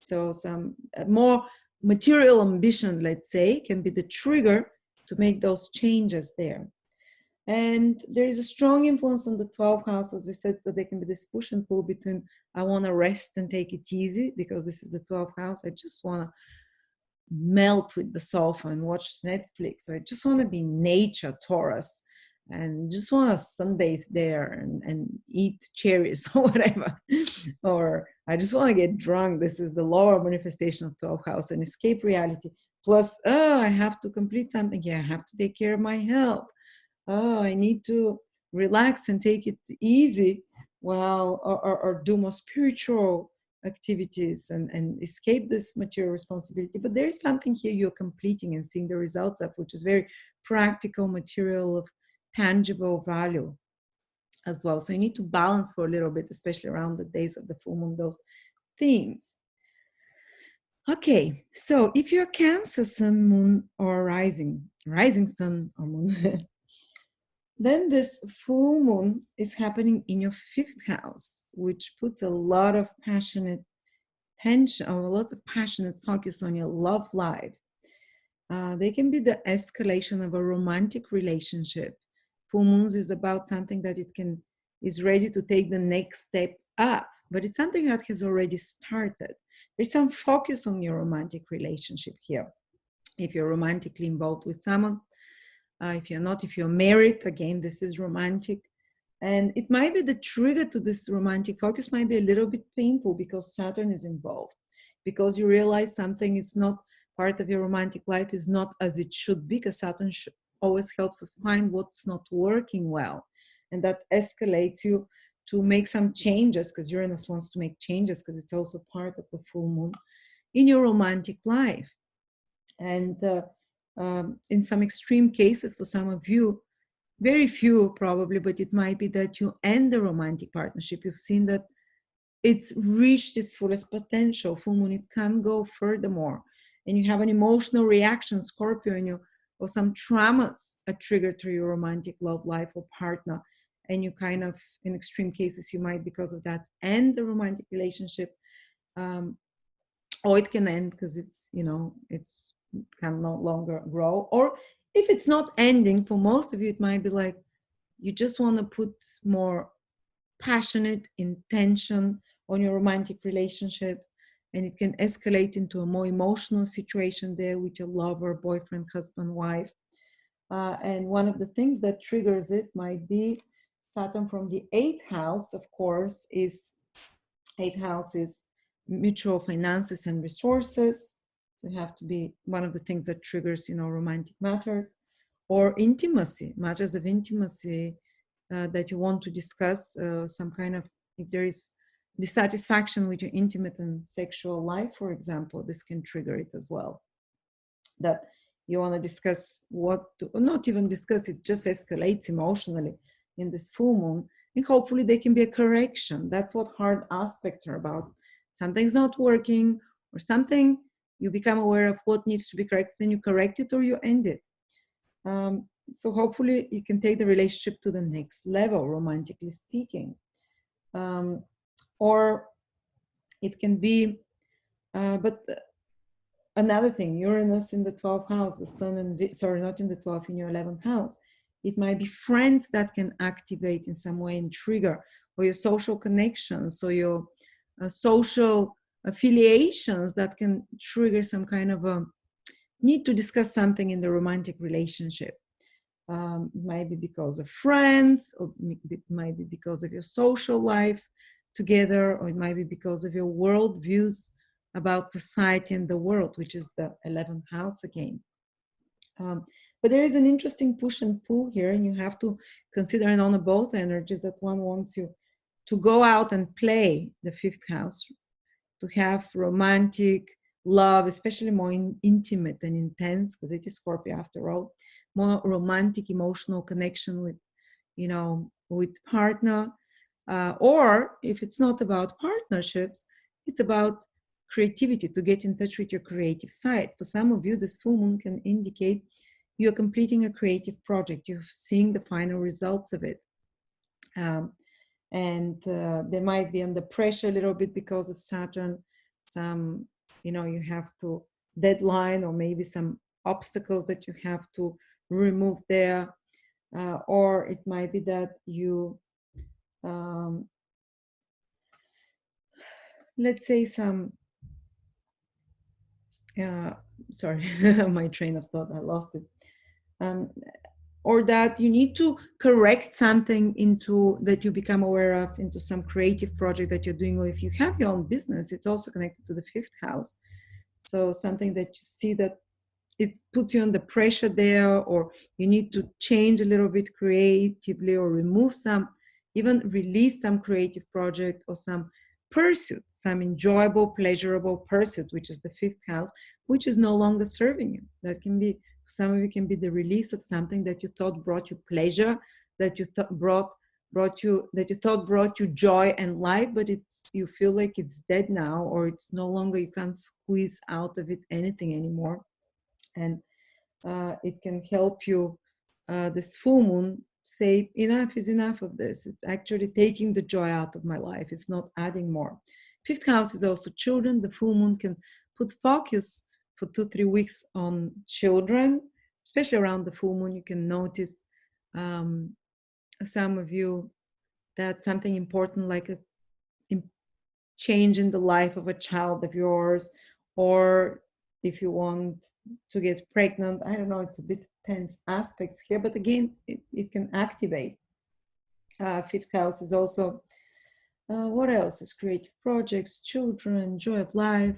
So some more material ambition, let's say, can be the trigger to make those changes there. And there is a strong influence on the 12th house, as we said, so there can be this push and pull between, I want to rest and take it easy, because this is the 12th house. I just want to melt with the sofa and watch Netflix. Or I just want to be nature, Taurus, and just want to sunbathe there and eat cherries or whatever. Or I just want to get drunk. This is the lower manifestation of 12th house, and escape reality. Plus, I have to complete something here. I have to take care of my health. I need to relax and take it easy, or do more spiritual activities and escape this material responsibility. But there is something here you're completing and seeing the results of, which is very practical, material, of tangible value as well. So you need to balance for a little bit, especially around the days of the full moon, those themes. Okay, so if you're Cancer, Sun, Moon, or rising Sun or Moon, then this full moon is happening in your 5th house, which puts a lot of passionate tension or a lot of passionate focus on your love life. They can be the escalation of a romantic relationship. Full moons is about something that is ready to take the next step up, but it's something that has already started. There's some focus on your romantic relationship here. If you're romantically involved with someone, if you're not, if you're married, again, this is romantic. And it might be the trigger to this romantic focus might be a little bit painful because Saturn is involved, because you realize something is not part of your romantic life, is not as it should be, because Saturn always helps us find what's not working well. And that escalates you to make some changes, because Uranus wants to make changes, because it's also part of the full moon in your romantic life. And in some extreme cases, for some of you, very few probably, but it might be that you end the romantic partnership. You've seen that it's reached its fullest potential. Full moon, it can go furthermore. And you have an emotional reaction, Scorpio, in you, or some traumas are triggered through your romantic love life or partner. And you kind of, in extreme cases, you might, because of that, end the romantic relationship. Or it can end because it's, it's can no longer grow. Or if it's not ending, for most of you, it might be like you just want to put more passionate intention on your romantic relationships, and it can escalate into a more emotional situation there with your lover, boyfriend, husband, wife. And one of the things that triggers it might be Saturn from the 8th house, of course, is 8th house is mutual finances and resources. So you have to be one of the things that triggers, romantic matters, or intimacy, matters of intimacy that you want to discuss, some kind of, if there is dissatisfaction with your intimate and sexual life, for example, this can trigger it as well. That you want to discuss not even discuss, it just escalates emotionally in this full moon. And hopefully there can be a correction. That's what hard aspects are about. Something's not working, or something, you become aware of what needs to be corrected, then you correct it or you end it. So hopefully you can take the relationship to the next level, romantically speaking. Or it can be, but another thing, Uranus in the 12th house, the sun and, sorry, not in the 12th, in your 11th house. It might be friends that can activate in some way and trigger, or your social connections, or your social affiliations that can trigger some kind of a need to discuss something in the romantic relationship. It might be because of friends, or it might be because of your social life together, or it might be because of your world views about society and the world, which is the 11th house again. But there is an interesting push and pull here, and you have to consider it on both energies, that one wants you to go out and play the 5th house, to have romantic love, especially more intimate and intense, because it is Scorpio after all, more romantic emotional connection with, with partner. Or if it's not about partnerships, it's about creativity, to get in touch with your creative side. For some of you, this full moon can indicate you're completing a creative project. You're seeing the final results of it. And there might be under pressure a little bit because of Saturn. Some, you have to deadline, or maybe some obstacles that you have to remove there. Or it might be that you, let's say some, sorry, my train of thought, I lost it. Or that you need to correct something into that you become aware of into some creative project that you're doing, or if you have your own business, it's also connected to the 5th house. So something that you see that it puts you under pressure there, or you need to change a little bit creatively, or remove some, even release some creative project, or some pursuit, some enjoyable, pleasurable pursuit, which is the fifth house, which is no longer serving you. That can be, some of you can be the release of something that you thought brought you pleasure, that you thought brought you joy and life, but it's, you feel like it's dead now, or it's no longer, you can't squeeze out of it anything anymore. And it can help you, this full moon, say enough is enough of this. It's actually taking the joy out of my life. It's not adding more. Fifth house is also children. The full moon can put focus for 2-3 weeks on children, especially around the full moon. You can notice, some of you, that something important like a change in the life of a child of yours, or if you want to get pregnant, I don't know, it's a bit tense aspects here, but again, it can activate. Fifth house is also, what else is creative projects, children, joy of life.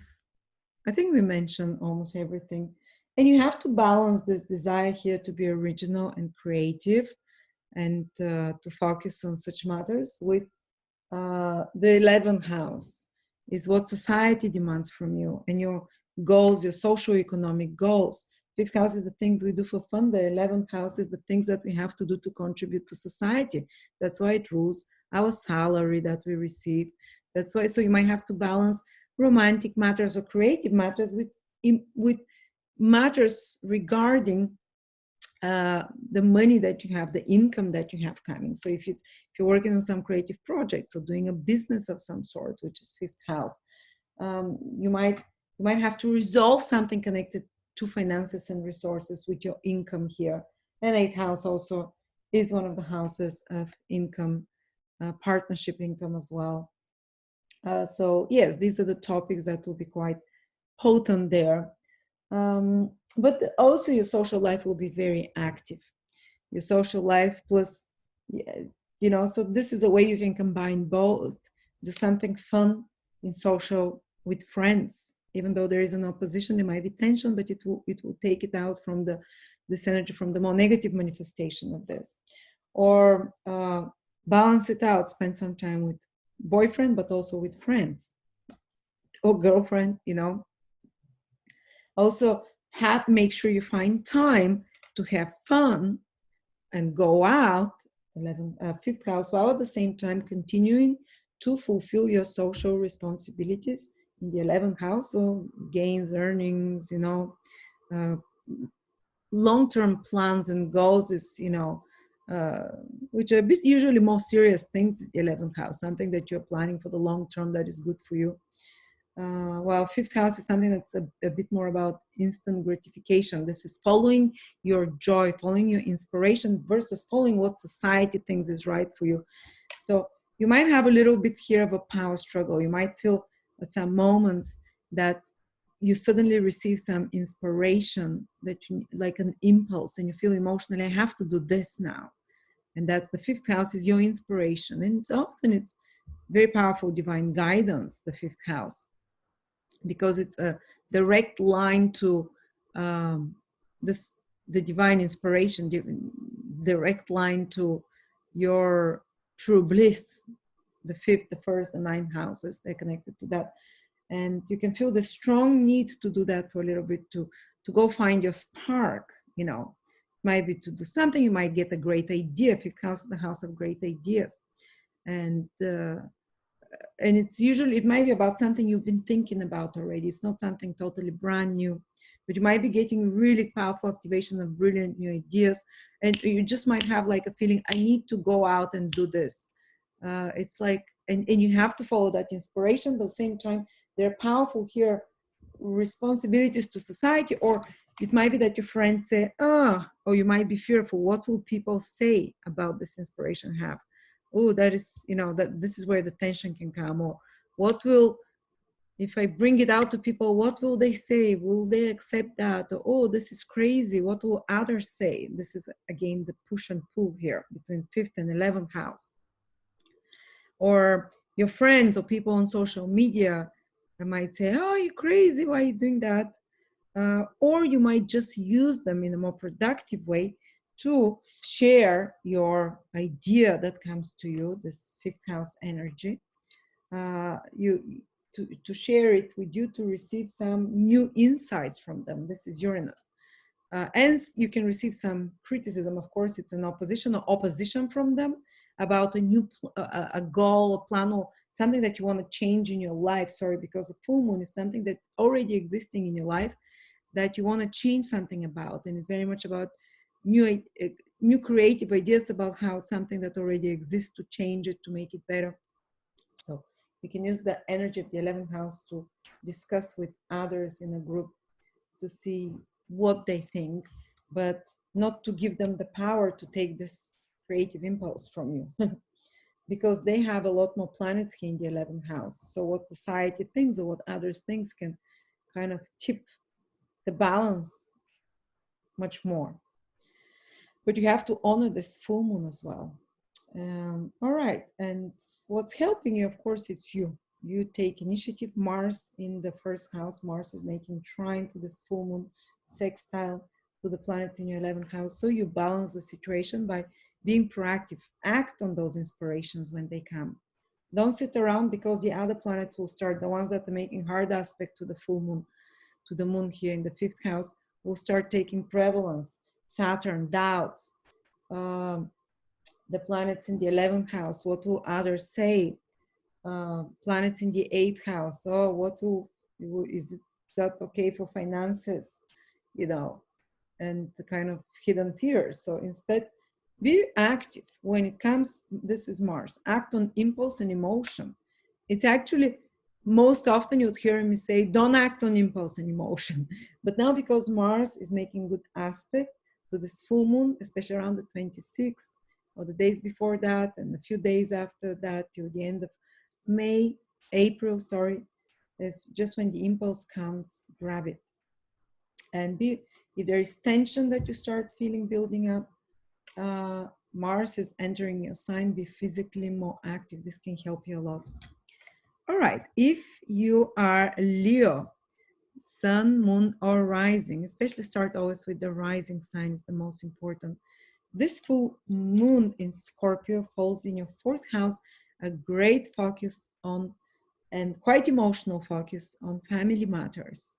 I think we mentioned almost everything. And you have to balance this desire here to be original and creative, and to focus on such matters with the 11th house is what society demands from you, and your goals, your socio-economic goals. Fifth house is the things we do for fun. The 11th house is the things that we have to do to contribute to society. That's why it rules our salary that we receive. That's why, so you might have to balance romantic matters or creative matters with matters regarding the money that you have, the income that you have coming. So if you're working on some creative projects or doing a business of some sort, which is fifth house, you might have to resolve something connected to finances and resources with your income here. And eighth house also is one of the houses of income, partnership income as well. So yes, these are the topics that will be quite potent there. But also your social life will be very active. Your social life plus, so this is a way you can combine both. Do something fun in social with friends. Even though there is an opposition, there might be tension, but it will take it out from this energy, from the more negative manifestation of this. Or balance it out, spend some time with boyfriend, but also with friends or girlfriend, Also make sure you find time to have fun and go out, fifth house, while at the same time continuing to fulfill your social responsibilities in the 11th house. So gains, earnings, long-term plans and goals is, which are a bit usually more serious things, the 11th house, something that you're planning for the long term that is good for you. While fifth house is something that's a bit more about instant gratification. This is following your joy, following your inspiration versus following what society thinks is right for you. So you might have a little bit here of a power struggle. You might feel at some moments that you suddenly receive some inspiration, that you, like an impulse, and you feel emotionally, I have to do this now. And that's the fifth house, is your inspiration. And it's very powerful divine guidance, the fifth house, because it's a direct line to the divine inspiration, direct line to your true bliss. The fifth, the first, the ninth houses, they're connected to that. And you can feel the strong need to do that for a little bit, to go find your spark, might be to do something. You might get a great idea. Fifth house is the house of great ideas. And it's usually, it might be about something you've been thinking about already. It's not something totally brand new, but you might be getting really powerful activation of brilliant new ideas. And you just might have like a feeling, I need to go out and do this. It's like, and you have to follow that inspiration. But at the same time, they're powerful here responsibilities to society, or it might be that your friends say, or you might be fearful, what will people say about this inspiration have? Oh, that is, that this is where the tension can come. Or what will, if I bring it out to people, what will they say? Will they accept that? Or, oh, this is crazy. What will others say? This is, again, the push and pull here between 5th and 11th house. Or your friends or people on social media might say, oh, you're crazy. Why are you doing that? Or you might just use them in a more productive way to share your idea that comes to you, this 5th house energy. to share it with you, to receive some new insights from them. This is Uranus. And you can receive some criticism. Of course, it's an opposition from them about a new a goal, a plan, or something that you want to change in your life. Sorry, because a full moon is something that's already existing in your life that you want to change something about, and it's very much about new creative ideas about how something that already exists, to change it, to make it better. So you can use the energy of the 11th house to discuss with others in a group to see what they think, but not to give them the power to take this creative impulse from you. Because they have a lot more planets here in the 11th house. So what society thinks or what others think can kind of tip the balance much more. But you have to honor this full moon as well. All right, and what's helping you, of course, it's you. You take initiative. Mars in the first house. Mars is making trine to this full moon, sextile to the planets in your 11th house. So you balance the situation by being proactive. Act on those inspirations when they come. Don't sit around, because the other planets will start, the ones that are making hard aspect to the full moon, to the moon here in the 5th house, will start taking prevalence. Saturn, doubts, the planets in the 11th house, what do others say? Planets in the 8th house, oh, is that okay for finances? You know, and the kind of hidden fears. So instead, be active when it comes. This is Mars. Act on impulse and emotion. It's actually most often you'd hear me say, don't act on impulse and emotion. But now, because Mars is making good aspect to this full moon, especially around the 26th or the days before that, and a few days after that till the end of April, sorry, it's just when the impulse comes, grab it. And if there is tension that you start feeling building up, Mars is entering your sign, be physically more active. This can help you a lot. All right, if you are Leo, sun, moon, or rising, especially start always with the rising sign, is the most important. This full moon in Scorpio falls in your 4th house, a great focus on, and quite emotional focus on, family matters.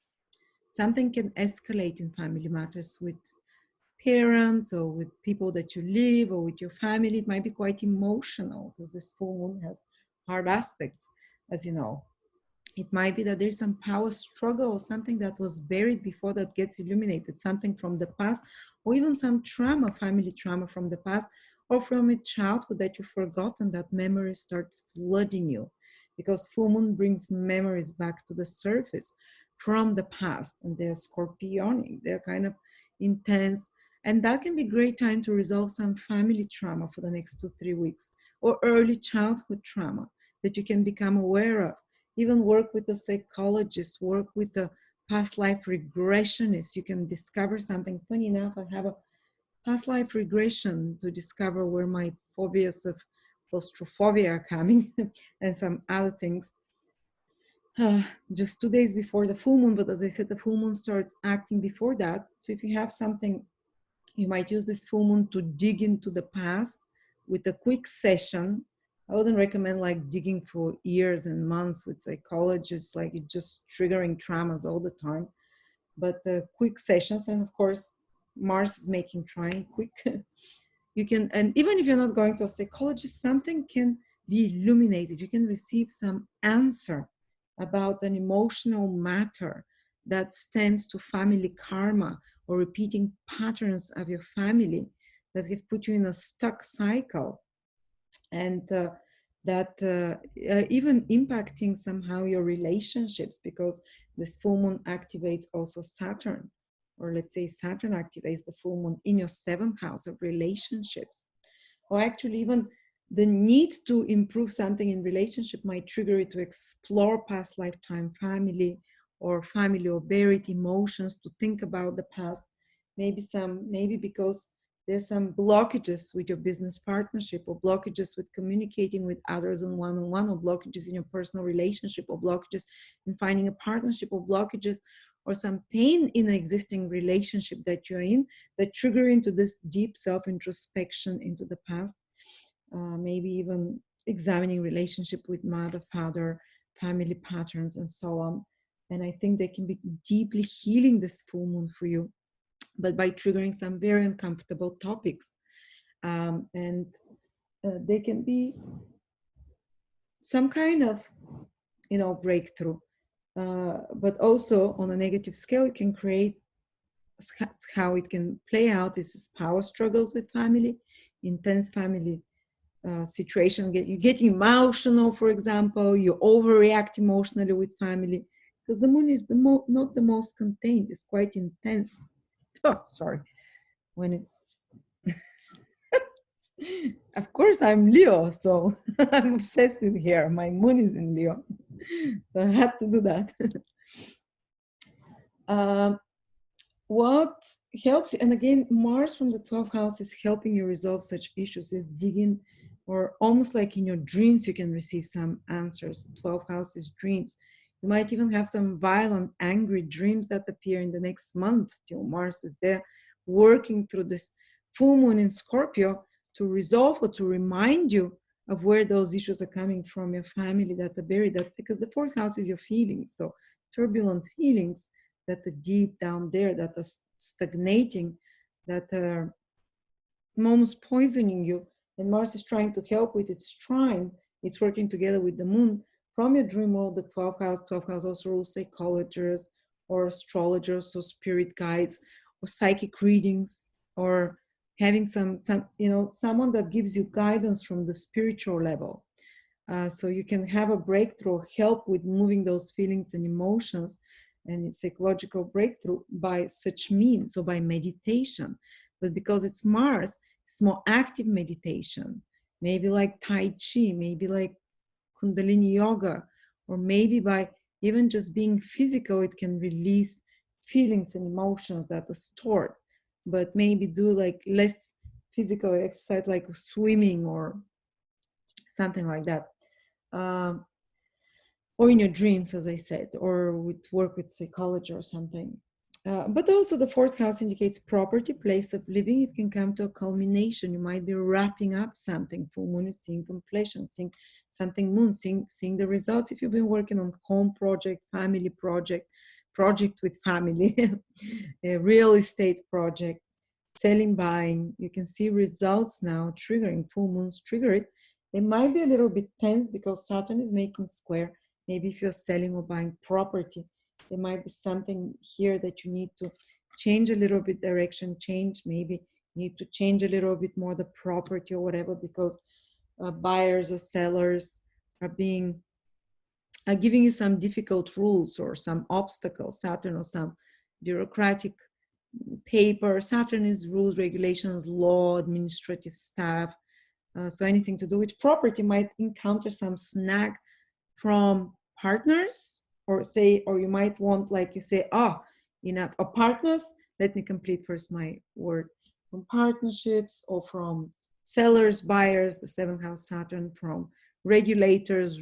Something can escalate in family matters with parents or with people that you live or with your family. It might be quite emotional because this full moon has hard aspects, as you know. It might be that there's some power struggle or something that was buried before that gets illuminated, something from the past, or even some trauma, family trauma from the past, or from a childhood that you've forgotten, that memory starts flooding you. Because full moon brings memories back to the surface from the past, and they're scorpionic, they're kind of intense. And that can be a great time to resolve some family trauma for the next 2-3 weeks, or early childhood trauma that you can become aware of. Even work with a psychologist, work with a past life regressionist. You can discover something. Funny enough, I have a past life regression to discover where my phobias of claustrophobia are coming and some other things. Just 2 days before the full moon, but as I said, the full moon starts acting before that. So if you have something, you might use this full moon to dig into the past with a quick session. I wouldn't recommend like digging for years and months with psychologists, like it's just triggering traumas all the time. But the quick sessions, and of course, Mars is making trine quick. You can, and even if you're not going to a psychologist, something can be illuminated. You can receive some answer about an emotional matter that stems to family karma or repeating patterns of your family that have put you in a stuck cycle, and even impacting somehow your relationships, because this full moon activates also Saturn, or let's say Saturn activates the full moon in your 7th house of relationships. Or actually even the need to improve something in relationship might trigger it to explore past lifetime family or buried emotions, to think about the past. Maybe because there's some blockages with your business partnership, or blockages with communicating with others on one-on-one, or blockages in your personal relationship, or blockages in finding a partnership, or blockages or some pain in an existing relationship that you're in, that trigger into this deep self-introspection into the past. Maybe even examining relationship with mother, father, family patterns, and so on. And I think they can be deeply healing this full moon for you, but by triggering some very uncomfortable topics. And they can be some kind of, breakthrough. But also on a negative scale, it can create, how it can play out is power struggles with family, intense family situation. You're getting emotional, for example, you overreact emotionally with family, because the moon is not the most contained. It's quite intense. Oh, sorry. When it's of course I'm Leo, so I'm obsessed with hair. My moon is in Leo, so I had to do that. What helps you, and again, Mars from the 12th house is helping you resolve such issues, is digging, or almost like in your dreams you can receive some answers. 12th house is dreams. You might even have some violent, angry dreams that appear in the next month till Mars is there, working through this full moon in Scorpio to resolve or to remind you of where those issues are coming from, your family that are buried. That because the 4th house is your feelings, so turbulent feelings that are deep down there, that are stagnating, that are almost poisoning you. And Mars is trying to help with its trine. It's working together with the moon from your dream world, the 12th house. 12th house also rules psychologists or astrologers or spirit guides or psychic readings, or having some someone that gives you guidance from the spiritual level. So you can have a breakthrough, help with moving those feelings and emotions and psychological breakthrough by such means, or by meditation. But because it's Mars, it's more active meditation, maybe like Tai Chi, maybe like Kundalini Yoga, or maybe by even just being physical, it can release feelings and emotions that are stored. But maybe do like less physical exercise, like swimming or something like that. Or in your dreams, as I said, or with work with psychology or something. But also the 4th house indicates property, place of living. It can come to a culmination. You might be wrapping up something. Full moon is seeing completion, seeing something moon, seeing the results. If you've been working on home project, family project with family, a real estate project, selling, buying, you can see results now triggering. Full moons trigger it. They might be a little bit tense because Saturn is making square. Maybe if you're selling or buying property, there might be something here that you need to change a little bit direction, maybe need to change a little bit more the property or whatever, because buyers or sellers are giving you some difficult rules or some obstacles. Saturn, or some bureaucratic paper. Saturn is rules, regulations, law, administrative staff. So anything to do with property might encounter some snag from partners, or you might want, like you say, enough of partners. Let me complete first my word. From partnerships, or from sellers, buyers, the 7th house Saturn, from regulators,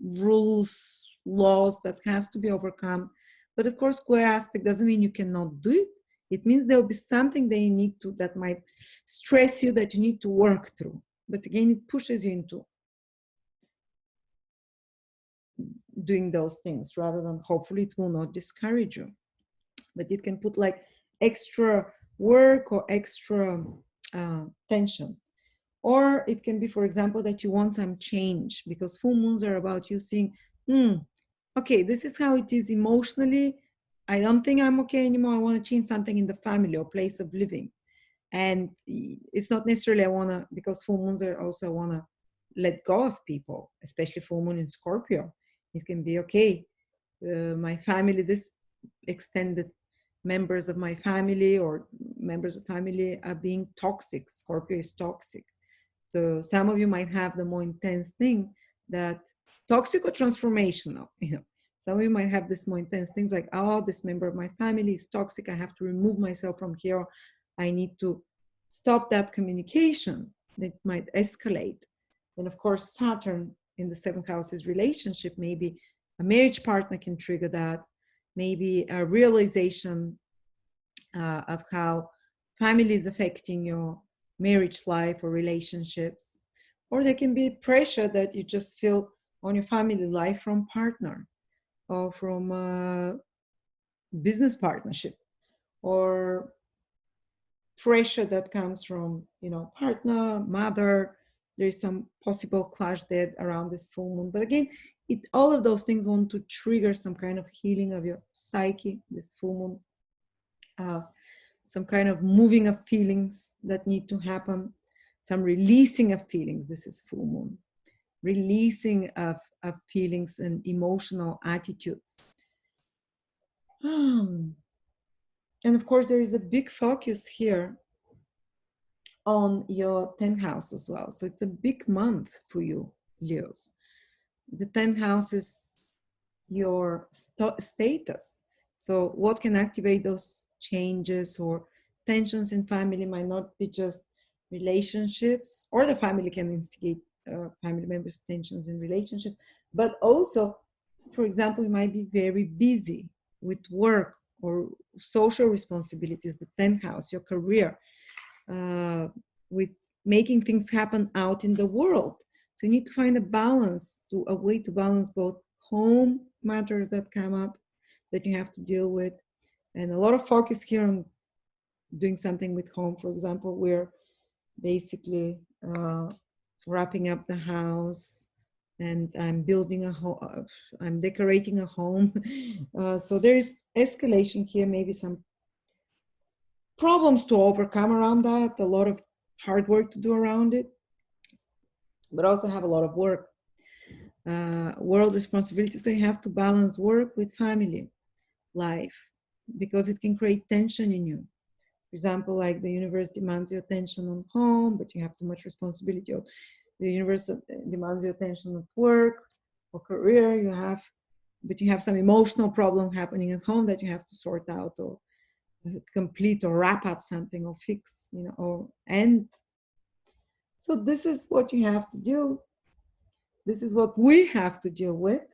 rules, laws that has to be overcome. But of course, square aspect doesn't mean you cannot do it. It means there'll be something that you need to, that might stress you, that you need to work through. But again, it pushes you into doing those things, rather than, hopefully it will not discourage you. But it can put like extra work or extra tension. Or it can be, for example, that you want some change, because full moons are about you seeing, okay, this is how it is emotionally. I don't think I'm okay anymore. I want to change something in the family or place of living. And it's not necessarily I want to, because full moons are also, I want to let go of people, especially full moon in Scorpio. It can be, okay, my family, this extended members of my family or members of family are being toxic. Scorpio is toxic. So some of you might have the more intense thing, that toxic or transformational, Some of you might have this more intense things like, this member of my family is toxic. I have to remove myself from here. I need to stop that communication. It might escalate. And of course, Saturn in the 7th house is relationship. Maybe a marriage partner can trigger that. Maybe a realization of how family is affecting your marriage life or relationships. or there can be pressure that you just feel on your family life from partner or from a business partnership, or pressure that comes from, partner, mother. There's some possible clash there around this full moon. But again, all of those things want to trigger some kind of healing of your psyche, this full moon. Some kind of moving of feelings that need to happen, some releasing of feelings. This is full moon. Releasing of feelings and emotional attitudes. And of course, there is a big focus here on your 10th house as well. So it's a big month for you, Leos. The 10th house is your status. So what can activate those changes or tensions in family might not be just relationships, or the family can instigate family members' tensions in relationships, but also, for example, you might be very busy with work or social responsibilities, the 10th house, your career, with making things happen out in the world. So you need to find a way to balance both home matters that come up that you have to deal with, and a lot of focus here on doing something with home. For example, we're basically wrapping up the house, and I'm building a home, I'm decorating a home. So there is escalation here, maybe some problems to overcome around that, a lot of hard work to do around it, but also have a lot of work, world responsibility. So you have to balance work with family life, because it can create tension in you. For example, like the universe demands your attention on home, but you have too much responsibility. Or the universe demands your attention at work or career, but you have some emotional problem happening at home that you have to sort out, or complete, or wrap up something, or fix, or end. So this is what you have to do. This is what we have to deal with.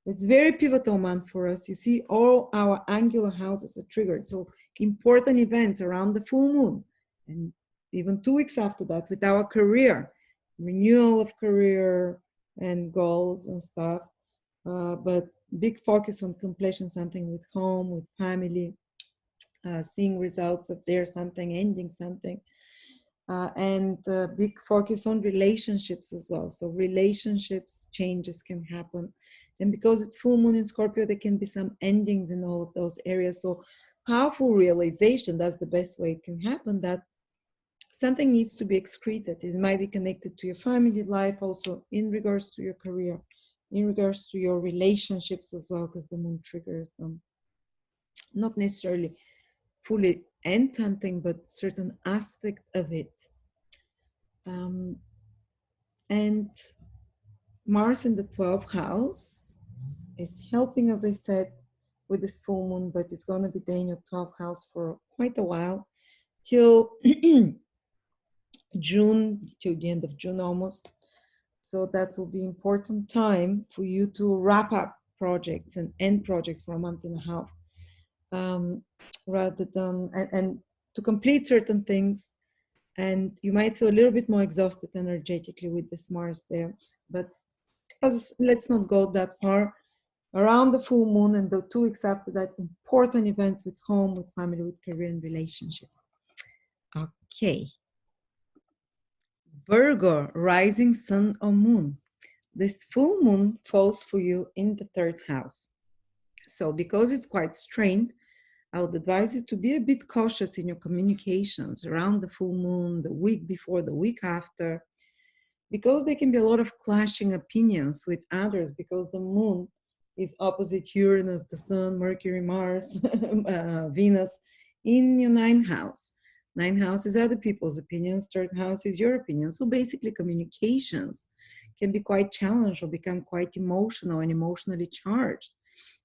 It's very pivotal month for us. You see, all our angular houses are triggered. So important events around the full moon, and even 2 weeks after that with our career, renewal of career and goals and stuff. But big focus on completion something with home, with family, seeing results of there, something, ending something. And big focus on relationships as well. So relationships changes can happen. And because it's full moon in Scorpio, there can be some endings in all of those areas. So powerful realization, that's the best way it can happen, that something needs to be excreted. It might be connected to your family life, also in regards to your career, in regards to your relationships as well, because the moon triggers them. Not necessarily fully end something, but certain aspect of it. And Mars in the 12th house is helping, as I said, with this full moon, but it's going to be there in your 12th house for quite a while, till June, till the end of June almost. So that will be important time for you to wrap up projects and end projects for a month and a half, rather than, and to complete certain things. And you might feel a little bit more exhausted energetically with this Mars there, but let's not go that far. Around the full moon and the 2 weeks after that, important events with home, with family, with career and relationships. Okay. Virgo, rising sun or moon. This full moon falls for you in the 3rd house. So because it's quite strained, I would advise you to be a bit cautious in your communications around the full moon, the week before, the week after, because there can be a lot of clashing opinions with others, because the moon is opposite Uranus, the Sun, Mercury, Mars, Venus in your 9th house. 9th house is other people's opinions, 3rd house is your opinion. So basically communications can be quite challenged or become quite emotional and emotionally charged.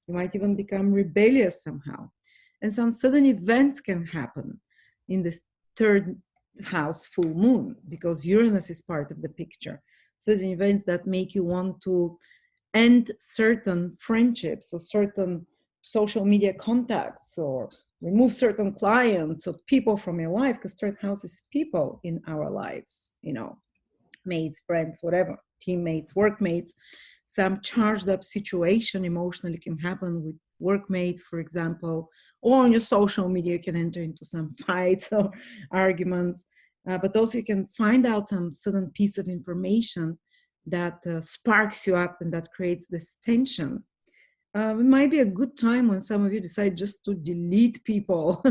You might even become rebellious somehow. And some sudden events can happen in this 3rd house full moon, because Uranus is part of the picture. Certain events that make you want to end certain friendships or certain social media contacts, or remove certain clients or people from your life, because 3rd house is people in our lives, mates, friends, whatever, teammates, workmates. Some charged up situation emotionally can happen with workmates, for example, or on your social media, you can enter into some fights or arguments. But also you can find out some sudden piece of information that sparks you up and that creates this tension. It might be a good time when some of you decide just to delete people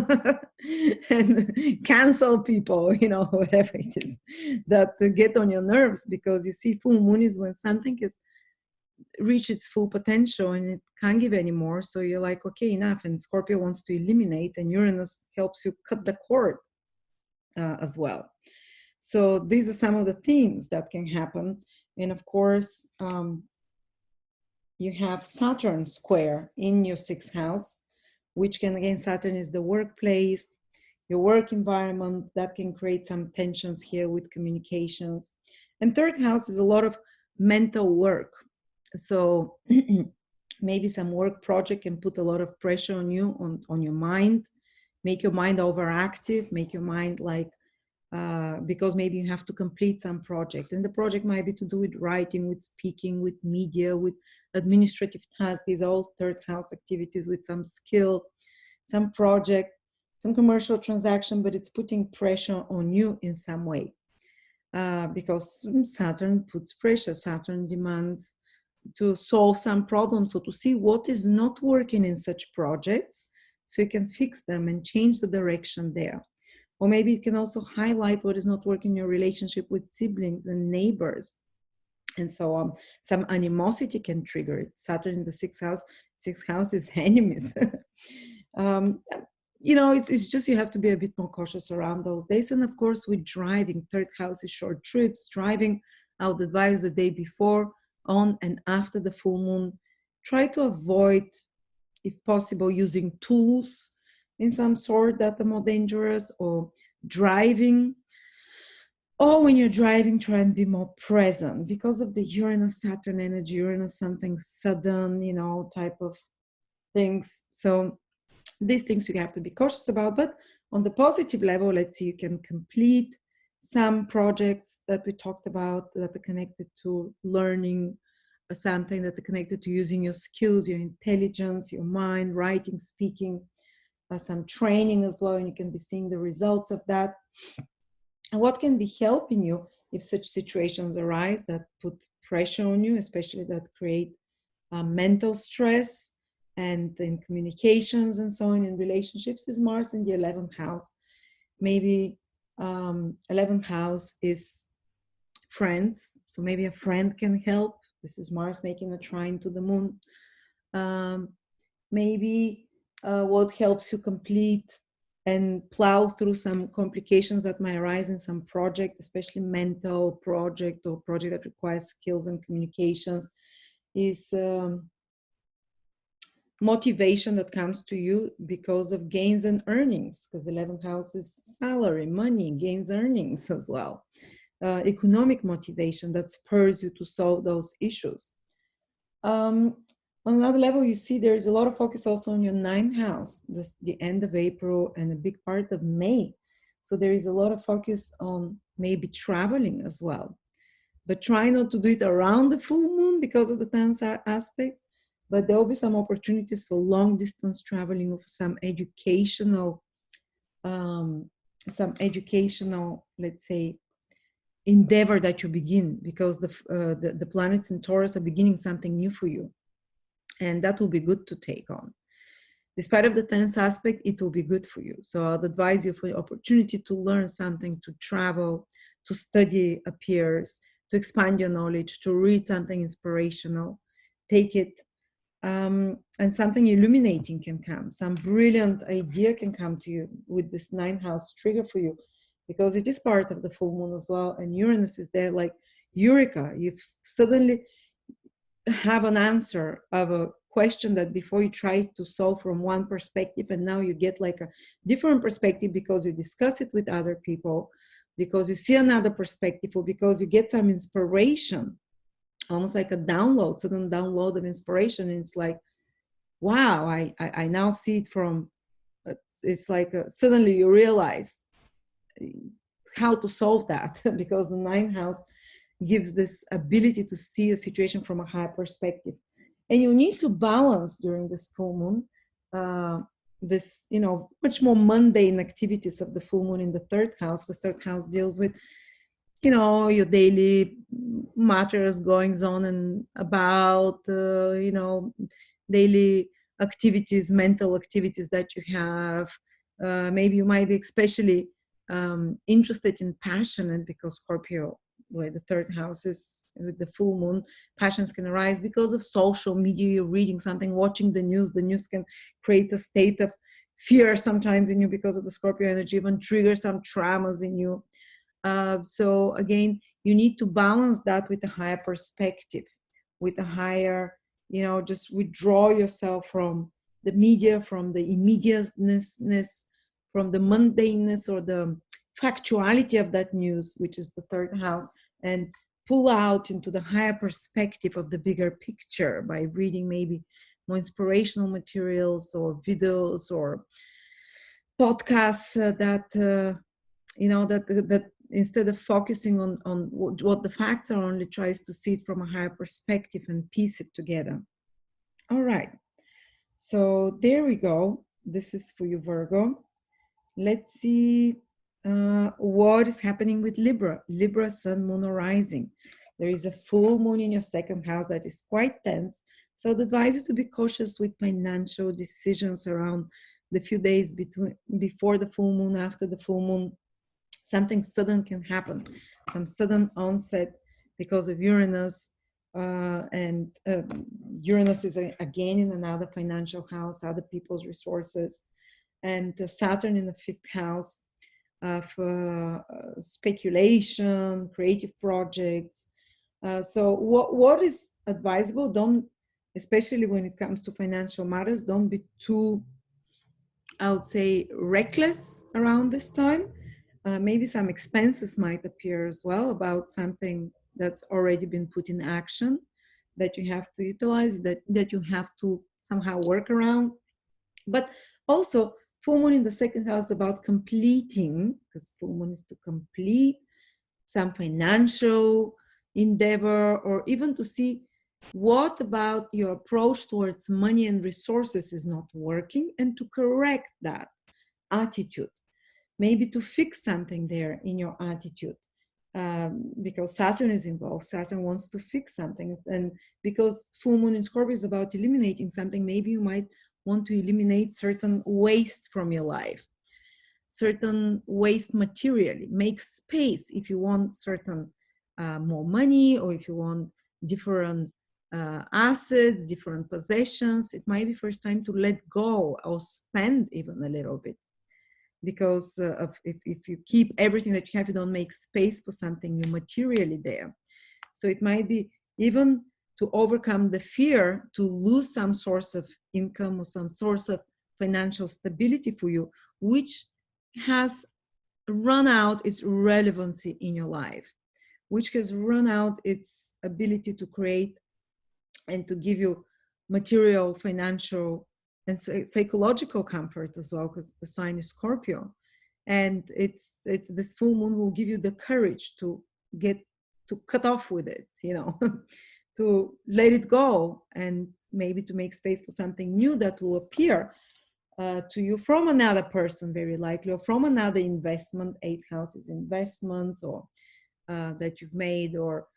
and cancel people, whatever it is that get on your nerves, because you see, full moon is when something is reach its full potential and it can't give anymore. So you're like, okay, enough. And Scorpio wants to eliminate, and Uranus helps you cut the cord as well. So these are some of the themes that can happen. And of course, you have Saturn square in your 6th house, which can, again, Saturn is the workplace, your work environment. That can create some tensions here with communications. And 3rd house is a lot of mental work. So maybe some work project can put a lot of pressure on you, on your mind, make your mind overactive, make your mind like, because maybe you have to complete some project, and the project might be to do with writing, with speaking, with media, with administrative tasks. These are all 3rd house activities with some skill, some project, some commercial transaction, but it's putting pressure on you in some way, because Saturn puts pressure. Saturn demands to solve some problems, so to see what is not working in such projects so you can fix them and change the direction there. Or maybe it can also highlight what is not working in your relationship with siblings and neighbors and so on. Some animosity can trigger it. Saturn in the 6th house. 6th house is enemies. It's just you have to be a bit more cautious around those days. And of course, with driving, 3rd house is short trips, driving. I would advise the day before, on and after the full moon. Try to avoid, if possible, using tools in some sort that are more dangerous, or driving. Or when you're driving, try and be more present because of the Uranus Saturn energy. Uranus, something sudden, type of things. So these things you have to be cautious about. But on the positive level, let's see, you can complete some projects that we talked about that are connected to learning something, that are connected to using your skills, your intelligence, your mind, writing, speaking, some training as well, and you can be seeing the results of that. And what can be helping you if such situations arise that put pressure on you, especially that create mental stress and in communications and so on in relationships, is Mars in the 11th house. Maybe 11th house is friends, so maybe a friend can help. This is Mars making a trine to the moon. Maybe what helps you complete and plow through some complications that might arise in some project, especially mental project or project that requires skills and communications, is motivation that comes to you because of gains and earnings, because the 11th house is salary, money, gains, earnings as well. Economic motivation that spurs you to solve those issues. On another level, you see there is a lot of focus also on your 9th house, the end of April and a big part of May. So there is a lot of focus on maybe traveling as well. But try not to do it around the full moon because of the tense aspect. But there will be some opportunities for long distance traveling, of some educational, let's say, endeavor that you begin, because the planets in Taurus are beginning something new for you. And that will be good to take on. Despite of the tense aspect, it will be good for you. So I'd advise you for the opportunity to learn something, to travel, to study appears, to expand your knowledge, to read something inspirational, take it. And something illuminating can come. Some brilliant idea can come to you with this 9th house trigger for you, because it is part of the full moon as well. And Uranus is there like Eureka. You suddenly have an answer of a question that before you tried to solve from one perspective, and now you get like a different perspective because you discuss it with other people, because you see another perspective, or because you get some inspiration, almost like a download, sudden download of inspiration. And it's like, wow, I now see it from, it's like suddenly you realize how to solve that because the 9th house gives this ability to see a situation from a higher perspective. And you need to balance during this full moon this, much more mundane activities of the full moon in the third house, because third house deals with, your daily matters, goings on and about, daily activities, mental activities that you have. Maybe you might be especially interested in passion, and because Scorpio, where the third house is with the full moon, passions can arise because of social media. You're reading something, watching the news can create a state of fear sometimes in you because of the Scorpio energy, even trigger some traumas in you. So again, you need to balance that with a higher perspective, with a higher, just withdraw yourself from the media, from the immediateness, from the mundaneness or the factuality of that news, which is the third house, and pull out into the higher perspective of the bigger picture by reading maybe more inspirational materials or videos or podcasts that instead of focusing on what the facts are, only tries to see it from a higher perspective and piece it together. All right. So there we go. This is for you, Virgo. Let's see what is happening with Libra. Libra, sun, moon, or rising. There is a full moon in your second house that is quite tense. So I'd advise you to be cautious with financial decisions around the few days before the full moon, after the full moon. Something sudden can happen, some sudden onset because of Uranus. And Uranus is again in another financial house, other people's resources. And Saturn in the fifth house of speculation, creative projects. So what is advisable, especially when it comes to financial matters, don't be too, I would say, reckless around this time. Maybe some expenses might appear as well about something that's already been put in action that you have to utilize, that you have to somehow work around. But also, full moon in the second house about completing, because full moon is to complete some financial endeavor, or even to see what about your approach towards money and resources is not working, and to correct that attitude. Maybe to fix something there in your attitude, because Saturn is involved. Saturn wants to fix something. And because full moon in Scorpio is about eliminating something, maybe you might want to eliminate certain waste from your life, certain waste materially. Make space if you want certain more money, or if you want different assets, different possessions. It might be first time to let go or spend even a little bit. Because if you keep everything that you have, you don't make space for something new materially there. So it might be even to overcome the fear to lose some source of income or some source of financial stability for you, which has run out its relevancy in your life, which has run out its ability to create and to give you material, financial, and psychological comfort as well, because the sign is Scorpio. And it's this full moon will give you the courage to cut off with it, to let it go, and maybe to make space for something new that will appear to you from another person, very likely, or from another investment. Eighth house is investments, or that you've made, or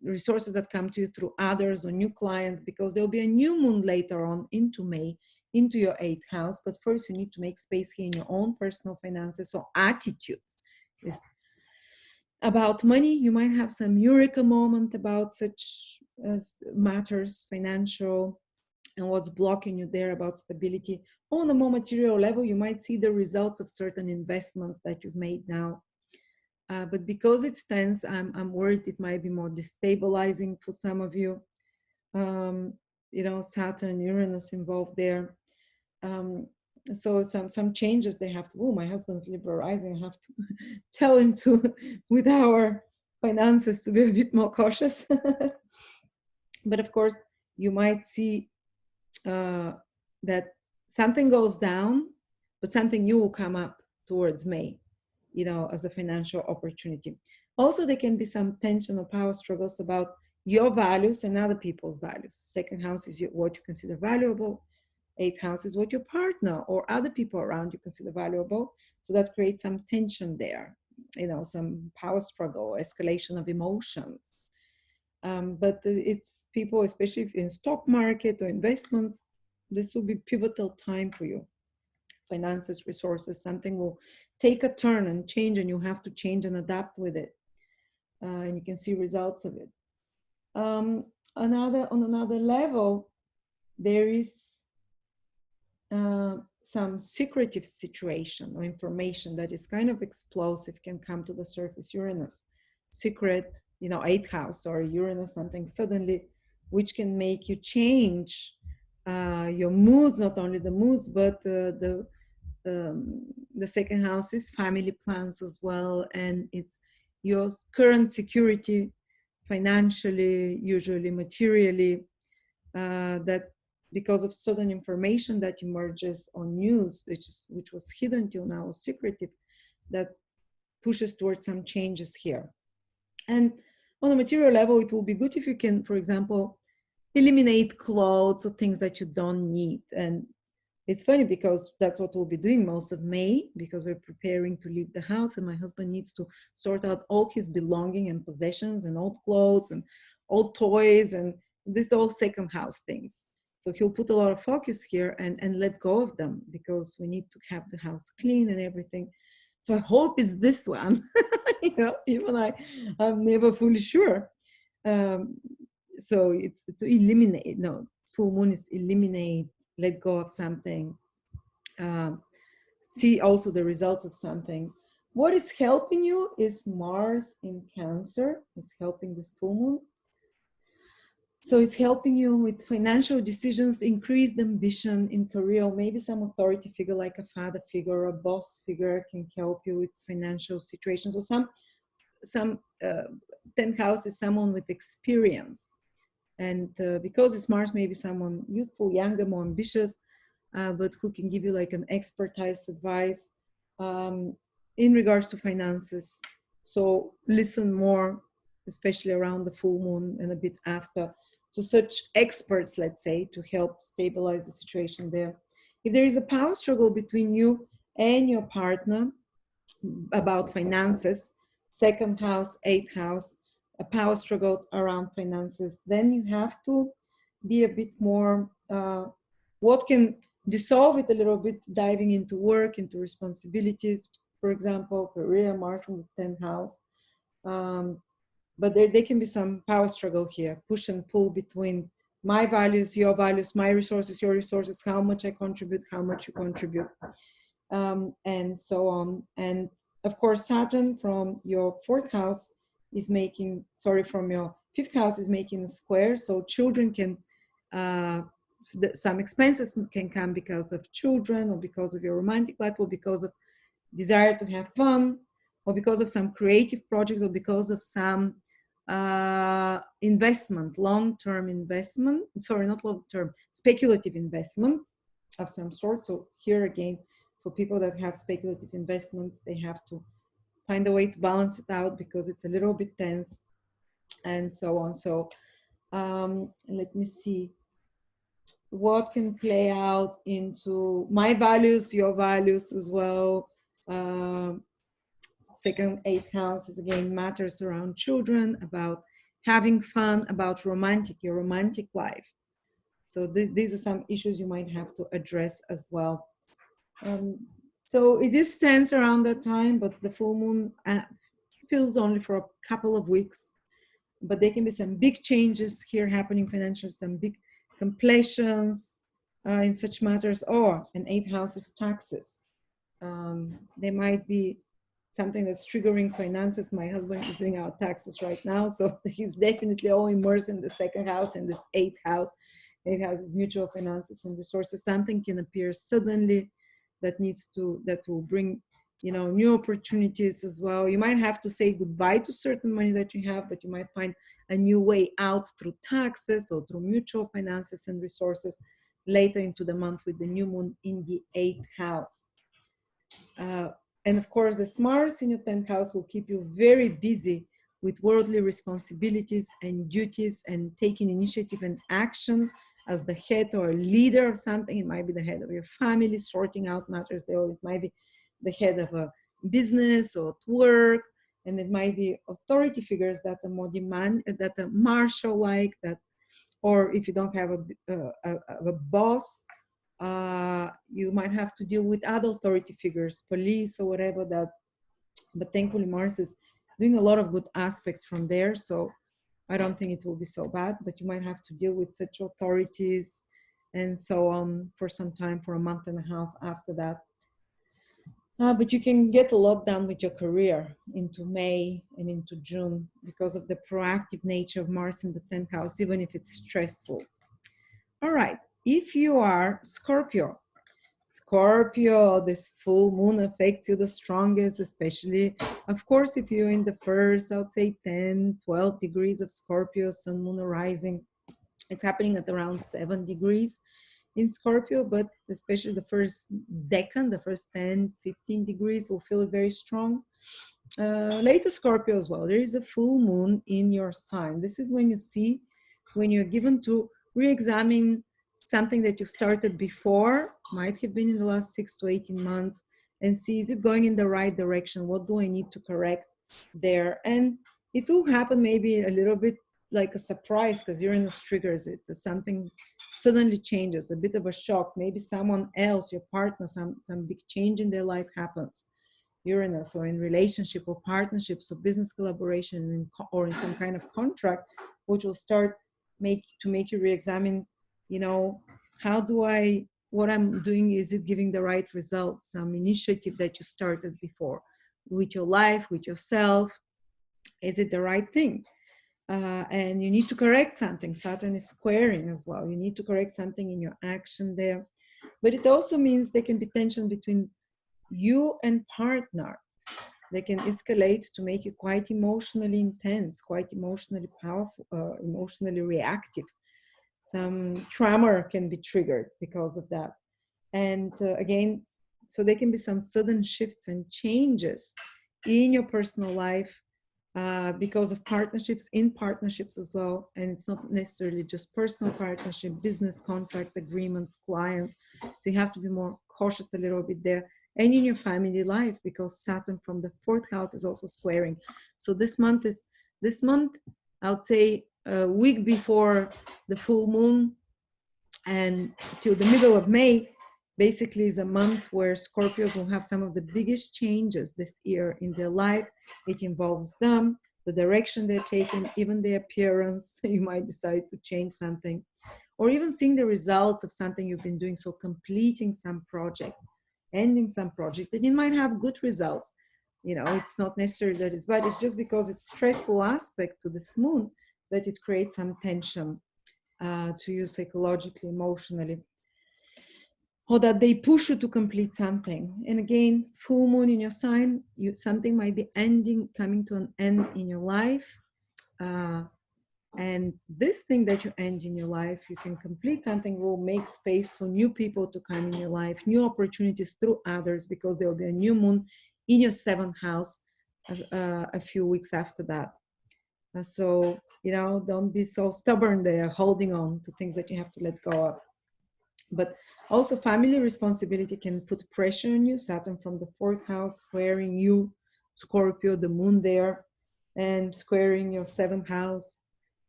resources that come to you through others or new clients, because there'll be a new moon later on into May into your eighth house. But first you need to make space here in your own personal finances. So attitudes is about money. You might have some eureka moment about such matters, financial, and what's blocking you there about stability. On a more material level, you might see the results of certain investments that you've made now. But because it's tense, I'm worried it might be more destabilizing for some of you. Saturn, Uranus involved there. So some changes they have to. Oh, my husband's Libra rising. I have to tell him to, with our finances, to be a bit more cautious. But of course, you might see that something goes down, but something new will come up towards May, as a financial opportunity. Also, there can be some tension or power struggles about your values and other people's values. Second house is what you consider valuable. Eighth house is what your partner or other people around you consider valuable. So that creates some tension there, some power struggle, escalation of emotions. But it's people, especially if in stock market or investments, this will be pivotal time for you. Finances, resources, something will take a turn and change, and you have to change and adapt with it. And you can see results of it. On another level, there is some secretive situation or information that is kind of explosive can come to the surface. Uranus, secret, eighth house or Uranus, something suddenly, which can make you change your moods, not only the moods, but the second house is family plans as well, and it's your current security, financially, usually materially, that because of certain information that emerges on news, which was hidden till now, secretive, that pushes towards some changes here. And on a material level, it will be good if you can, for example, eliminate clothes or things that you don't need. And it's funny because that's what we'll be doing most of May, because we're preparing to leave the house, and my husband needs to sort out all his belonging and possessions and old clothes and old toys, and this all second house things. So he'll put a lot of focus here and let go of them, because we need to have the house clean and everything. So I hope it's this one. Even I'm never fully sure. So it's to eliminate. No, full moon is eliminate, let go of something, see also the results of something. What is helping you is Mars in Cancer. It's helping this full moon. So it's helping you with financial decisions, increased ambition in career, or maybe some authority figure like a father figure or a boss figure can help you with financial situations. Or some 10th house is someone with experience. And because it's Mars, maybe someone youthful, younger, more ambitious, but who can give you like an expertise advice in regards to finances. So listen more, especially around the full moon and a bit after, to such experts, let's say, to help stabilize the situation there. If there is a power struggle between you and your partner about finances, second house, eighth house, a power struggle around finances, then you have to be a bit more, what can dissolve it a little bit, diving into work, into responsibilities, for example, career, Mars in the 10th house. But there can be some power struggle here, push and pull between my values, your values, my resources, your resources, how much I contribute, how much you contribute, and so on. And of course, Saturn from your fourth house is making, from your fifth house is making a square. So children can, some expenses can come because of children, or because of your romantic life, or because of desire to have fun, or because of some creative project, or because of some investment, long-term investment, not long-term, speculative investment of some sort. So here again, for people that have speculative investments, they have to find a way to balance it out, because it's a little bit tense, and so on. So let me see what can play out into my values, your values as well. Second, eighth house is again matters around children, about having fun, about your romantic life. So these are some issues you might have to address as well. So it is tense around that time, but the full moon feels only for a couple of weeks. But there can be some big changes here happening financially, some big completions in such matters, or an eighth house is taxes. There might be something that's triggering finances. My husband is doing our taxes right now, so he's definitely all immersed in the second house and this eighth house. Eighth house is mutual finances and resources. Something can appear suddenly that will bring, new opportunities as well. You might have to say goodbye to certain money that you have, but you might find a new way out through taxes or through mutual finances and resources later into the month with the new moon in the eighth house. And of course, this Mars in your 10th house will keep you very busy with worldly responsibilities and duties and taking initiative and action as the head or leader of something. It might be the head of your family, sorting out matters there, or it might be the head of a business or at work, and it might be authority figures that are more demand, that are martial like that, or if you don't have a boss, you might have to deal with other authority figures, police or whatever that. But thankfully Mars is doing a lot of good aspects from there, so I don't think it will be so bad. But you might have to deal with such authorities and so on for some time, for a month and a half after that. But you can get a lot done with your career into May and into June because of the proactive nature of Mars in the 10th house, even if it's stressful. All right, if you are Scorpio, this full moon affects you the strongest, especially, of course, if you're in the first, I would say 10, 12 degrees of Scorpio, sun, moon, rising. It's happening at around 7 degrees in Scorpio, but especially the first decade, the first 10, 15 degrees will feel very strong. Later Scorpio as well, there is a full moon in your sign. This is when you see, when you're given to re-examine something that you started before, might have been in the last 6 to 18 months, and see, is it going in the right direction? What do I need to correct there? And it will happen maybe a little bit like a surprise, because Uranus triggers it. Something suddenly changes, a bit of a shock. Maybe someone else, your partner, some big change in their life happens. Uranus, or in relationship or partnerships or business collaboration, or in some kind of contract, which will start to make you re-examine, you know, how do what I'm doing, is it giving the right results? Some initiative that you started before with your life, with yourself, is it the right thing? And you need to correct something. Saturn is squaring as well. You need to correct something in your action there. But it also means there can be tension between you and partner. They can escalate to make you quite emotionally intense, quite emotionally powerful, emotionally reactive. Some trauma can be triggered because of that. And again, so there can be some sudden shifts and changes in your personal life because of partnerships, in partnerships as well. And it's not necessarily just personal partnership, business contract agreements, clients. So you have to be more cautious a little bit there. And in your family life, because Saturn from the 4th house is also squaring. So this month, I would say a week before the full moon and till the middle of May, basically is a month where Scorpios will have some of the biggest changes this year in their life. It involves them, the direction they're taking, even their appearance. You might decide to change something, or even seeing the results of something you've been doing. So completing some project, ending some project, and it might have good results. You know, it's not necessarily that it's bad, it's just because it's stressful aspect to this moon that it creates some tension to you psychologically, emotionally, or that they push you to complete something. And again, full moon in your sign, something might be ending, coming to an end in your life. And this thing that you end in your life, you can complete something, will make space for new people to come in your life, new opportunities through others, because there will be a new moon in your 7th house a few weeks after that. So, you know, don't be so stubborn there, holding on to things that you have to let go of. But also family responsibility can put pressure on you. Saturn from the 4th house squaring you, Scorpio, the moon there, and squaring your 7th house,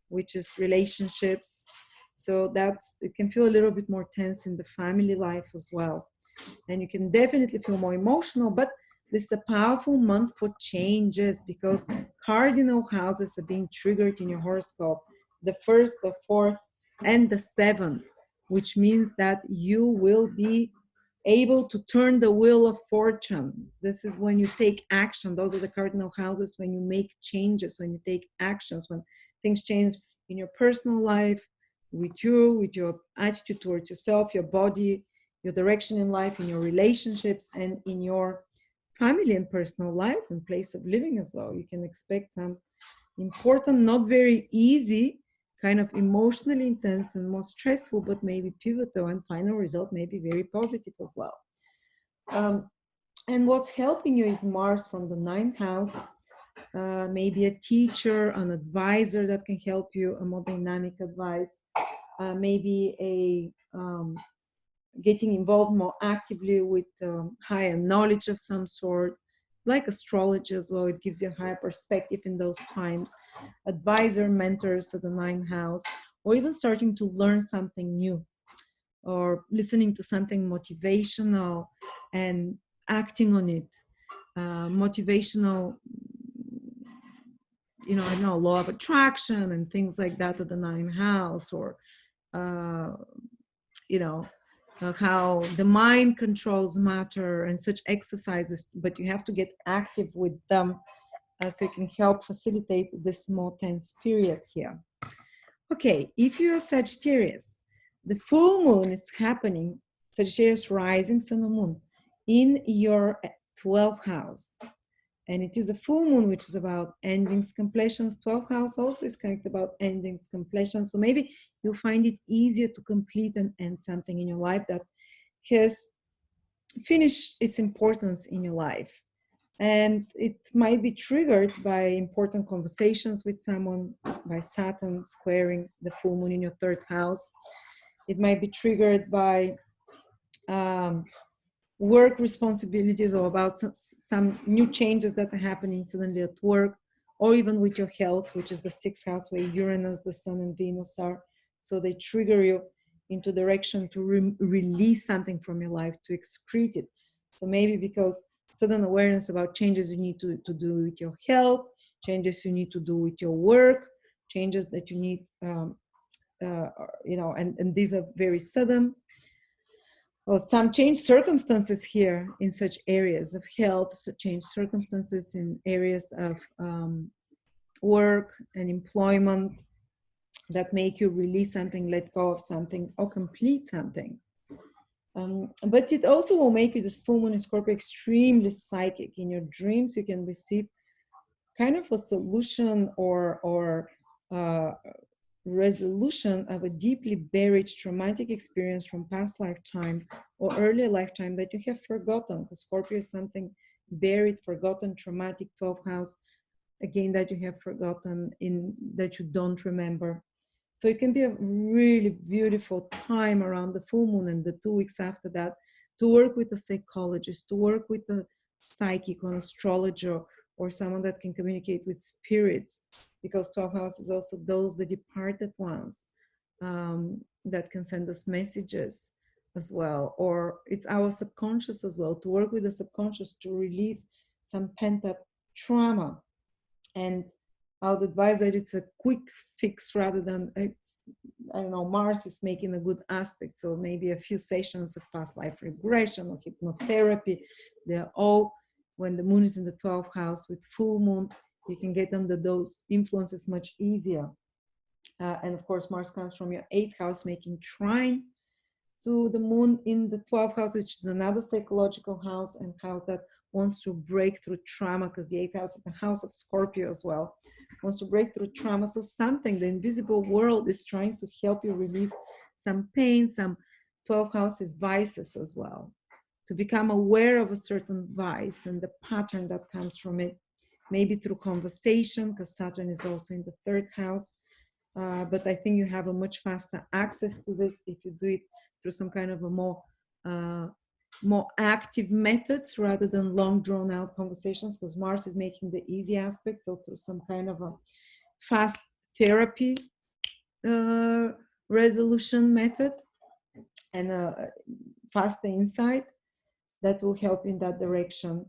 which is relationships. So it can feel a little bit more tense in the family life as well. And you can definitely feel more emotional, but this is a powerful month for changes, because cardinal houses are being triggered in your horoscope, the 1st, the 4th, and the 7th, which means that you will be able to turn the wheel of fortune. This is when you take action. Those are the cardinal houses, when you make changes, when you take actions, when things change in your personal life, with your attitude towards yourself, your body, your direction in life, in your relationships, and in your family and personal life and place of living as well. You can expect some important, not very easy, kind of emotionally intense and more stressful, but maybe pivotal, and final result may be very positive as well. And what's helping you is Mars from the ninth house, maybe a teacher, an advisor that can help you, a more dynamic advice, maybe a getting involved more actively with higher knowledge of some sort, like astrology as well. It gives you a higher perspective in those times. Advisor, mentors at the ninth house, or even starting to learn something new, or listening to something motivational and acting on it. Motivational, I know, law of attraction and things like that at the ninth house, or how the mind controls matter and such exercises, but you have to get active with them so you can help facilitate this more tense period here. Okay, if you are Sagittarius, the full moon is happening, Sagittarius rising, sun and moon, in your 12th house. And it is a full moon, which is about endings, completions. 12th house also is connected about endings, completions. So maybe you'll find it easier to complete and end something in your life that has finished its importance in your life. And it might be triggered by important conversations with someone, by Saturn squaring the full moon in your 3rd house. It might be triggered by work responsibilities, or about some new changes that are happening suddenly at work, or even with your health, which is the 6th house where Uranus, the Sun, and Venus are. So they trigger you into direction to release something from your life, to excrete it. So maybe because sudden awareness about changes you need to do with your health, changes you need to do with your work, changes that you need, and these are very sudden. Or some change circumstances here in such areas of health, so change circumstances in areas of work and employment that make you release something, let go of something, or complete something. But it also will make you, this full moon in Scorpio, extremely psychic. In your dreams, you can receive kind of a solution or resolution of a deeply buried traumatic experience from past lifetime or earlier lifetime that you have forgotten. Because Scorpio is something buried, forgotten, traumatic. 12th house, again, that you have forgotten, that you don't remember. So it can be a really beautiful time around the full moon and the 2 weeks after that to work with a psychologist, to work with a psychic or an astrologer, or someone that can communicate with spirits, because 12th house is also those, the departed ones, that can send us messages as well. Or it's our subconscious as well, to work with the subconscious to release some pent-up trauma. And I would advise that it's a quick fix rather than, Mars is making a good aspect. So maybe a few sessions of past life regression or hypnotherapy. They're all, when the moon is in the 12th house with full moon, you can get under those influences much easier. And of course, Mars comes from your 8th house, making trine to the moon in the 12th house, which is another psychological house, and house that wants to break through trauma, because the 8th house is the house of Scorpio as well, wants to break through trauma. So something, the invisible world is trying to help you release some pain, some 12th houses vices as well, to become aware of a certain vice and the pattern that comes from it, maybe through conversation, because Saturn is also in the 3rd house. But I think you have a much faster access to this if you do it through some kind of a more active methods rather than long drawn out conversations, because Mars is making the easy aspect. So through some kind of a fast therapy resolution method and a faster insight that will help in that direction.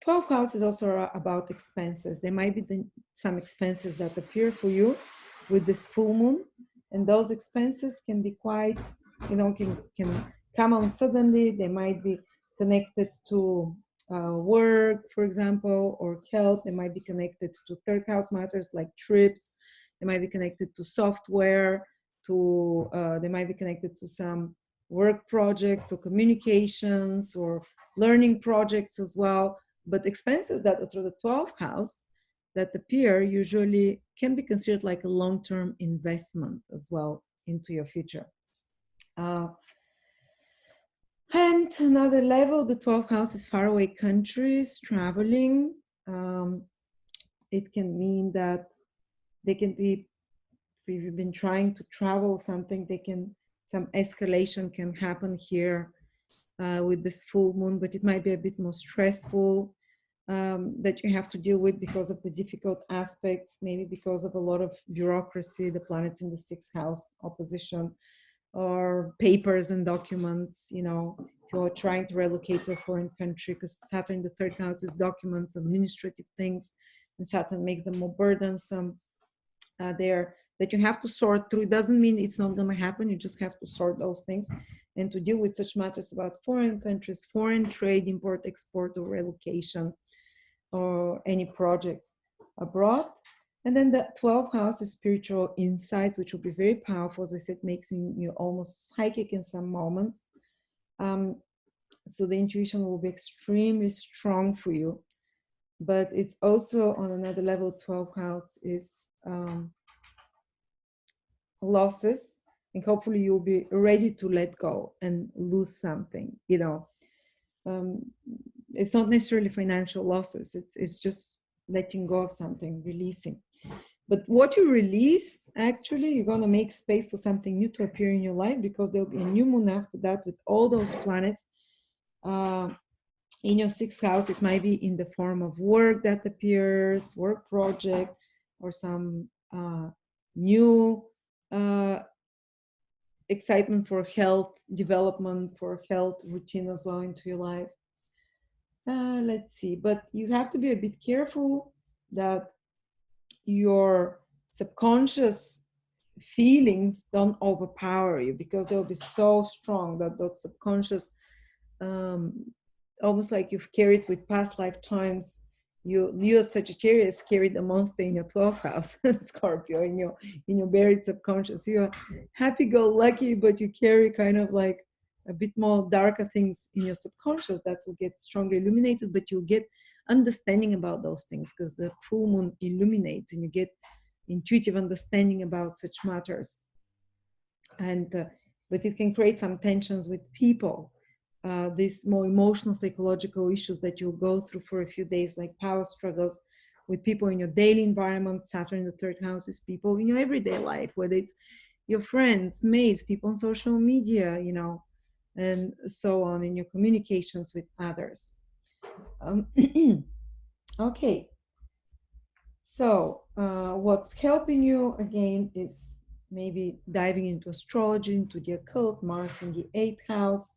12th house is also about expenses. There might be some expenses that appear for you with this full moon, and those expenses can be quite, can come on suddenly. They might be connected to work, for example, or health. They might be connected to 3rd house matters like trips. They might be connected to software, they might be connected to some work projects or communications or learning projects as well. But expenses that are through the 12th house that appear usually can be considered like a long-term investment as well into your future. And another level, the 12th house is faraway countries, traveling. It can mean that they can be, if you've been trying to travel something, some escalation can happen here with this full moon, but it might be a bit more stressful that you have to deal with because of the difficult aspects, maybe because of a lot of bureaucracy, the planets in the 6th house opposition, or papers and documents, if you're trying to relocate to a foreign country, because Saturn in the 3rd house is documents, administrative things, and Saturn makes them more burdensome there that you have to sort through. It doesn't mean it's not going to happen. You just have to sort those things and to deal with such matters about foreign countries, foreign trade, import, export, or relocation, or any projects abroad. And then the 12th house is spiritual insights, which will be very powerful. As I said, makes you almost psychic in some moments. So the intuition will be extremely strong for you. But it's also on another level, 12th house is losses, and hopefully you'll be ready to let go and lose something. It's not necessarily financial losses, it's just letting go of something, releasing. But what you release, actually, you're going to make space for something new to appear in your life, because there'll be a new moon after that with all those planets in your 6th house. It might be in the form of work that appears, work project, or some new excitement for health development, for health routine as well into your life. Let's see, but you have to be a bit careful that your subconscious feelings don't overpower you, because they'll be so strong that those subconscious, almost like you've carried with past lifetimes. You as Sagittarius carried a monster in your 12th house, Scorpio, in your buried subconscious. You're happy-go-lucky, but you carry kind of like a bit more darker things in your subconscious that will get strongly illuminated, but you'll get understanding about those things, because the full moon illuminates and you get intuitive understanding about such matters. And but it can create some tensions with people, these more emotional, psychological issues that you'll go through for a few days, like power struggles with people in your daily environment. Saturn in the 3rd house is people in your everyday life, whether it's your friends, mates, people on social media, and so on, in your communications with others. Okay. So what's helping you again is maybe diving into astrology, into the occult, Mars in the 8th house,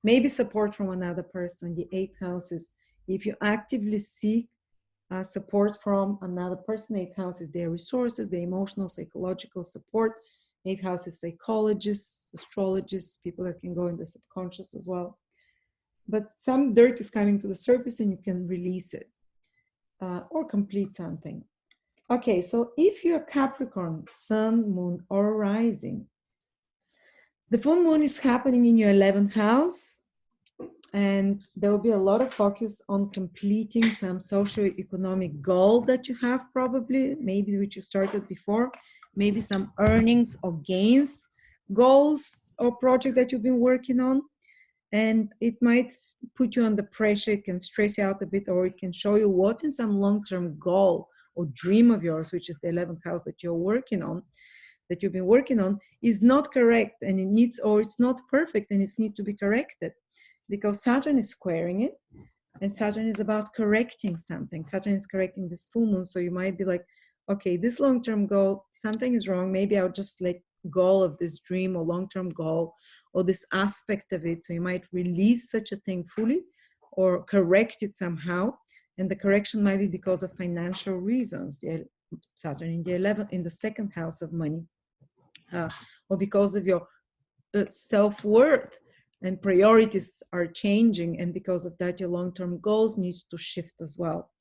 maybe support from another person. The 8th house is if you actively seek support from another person. 8th house is their resources, their emotional, psychological support. 8th house is psychologists, astrologists, people that can go in the subconscious as well. But some dirt is coming to the surface and you can release it or complete something. Okay, so if you're Capricorn, Sun, Moon, or Rising, the full moon is happening in your 11th house, and there will be a lot of focus on completing some socio-economic goal that you have, probably, maybe which you started before, maybe some earnings or gains goals or project that you've been working on. And it might put you under pressure, it can stress you out a bit, or it can show you what in some long-term goal or dream of yours, which is the 11th house that you're working on, that you've been working on, is not correct, and it needs, or it's not perfect and it's need to be corrected, because Saturn is squaring it, and Saturn is about correcting something. Saturn is correcting this full moon, so you might be like, okay, this long-term goal, something is wrong, maybe I'll just let go of this dream or long-term goal or this aspect of it. So you might release such a thing fully or correct it somehow, and the correction might be because of financial reasons. Saturn in the 11th, in the 2nd house of money, or because of your self-worth and priorities are changing, and because of that your long-term goals needs to shift as well.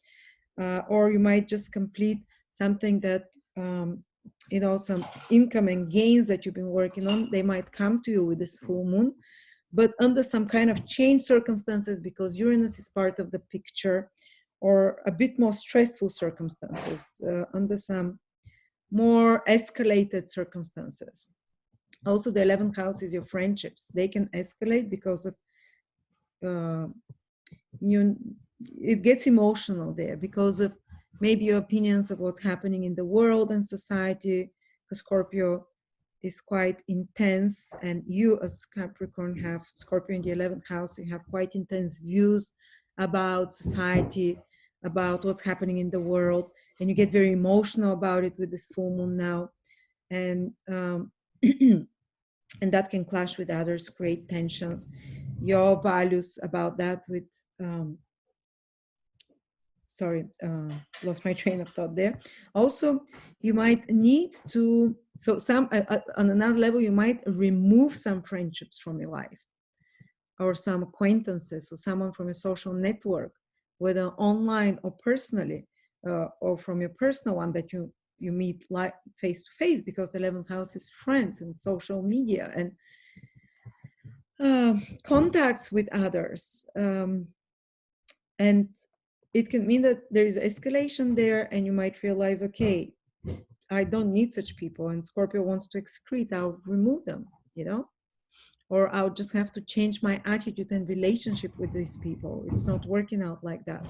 Or you might just complete something that some income and gains that you've been working on, they might come to you with this full moon, but under some kind of change circumstances, because Uranus is part of the picture, or a bit more stressful circumstances, under some more escalated circumstances. Also, the 11th house is your friendships. They can escalate because of uh, you it gets emotional there because of maybe your opinions of what's happening in the world and society, because Scorpio is quite intense, and you as Capricorn have Scorpio in the 11th house, so you have quite intense views about society, about what's happening in the world, and you get very emotional about it with this full moon now. And and that can clash with others, create tensions. Your values about that with lost my train of thought there. Also, you might need to, so some on another level, you might remove some friendships from your life, or some acquaintances, or someone from your social network, whether online or personally, or from your personal one that you meet like face to face, because the 11th house is friends and social media and contacts with others. And it can mean that there is escalation there, and you might realize, okay, I don't need such people, and Scorpio wants to excrete, I'll remove them, you know, or I'll just have to change my attitude and relationship with these people. It's not working out like that.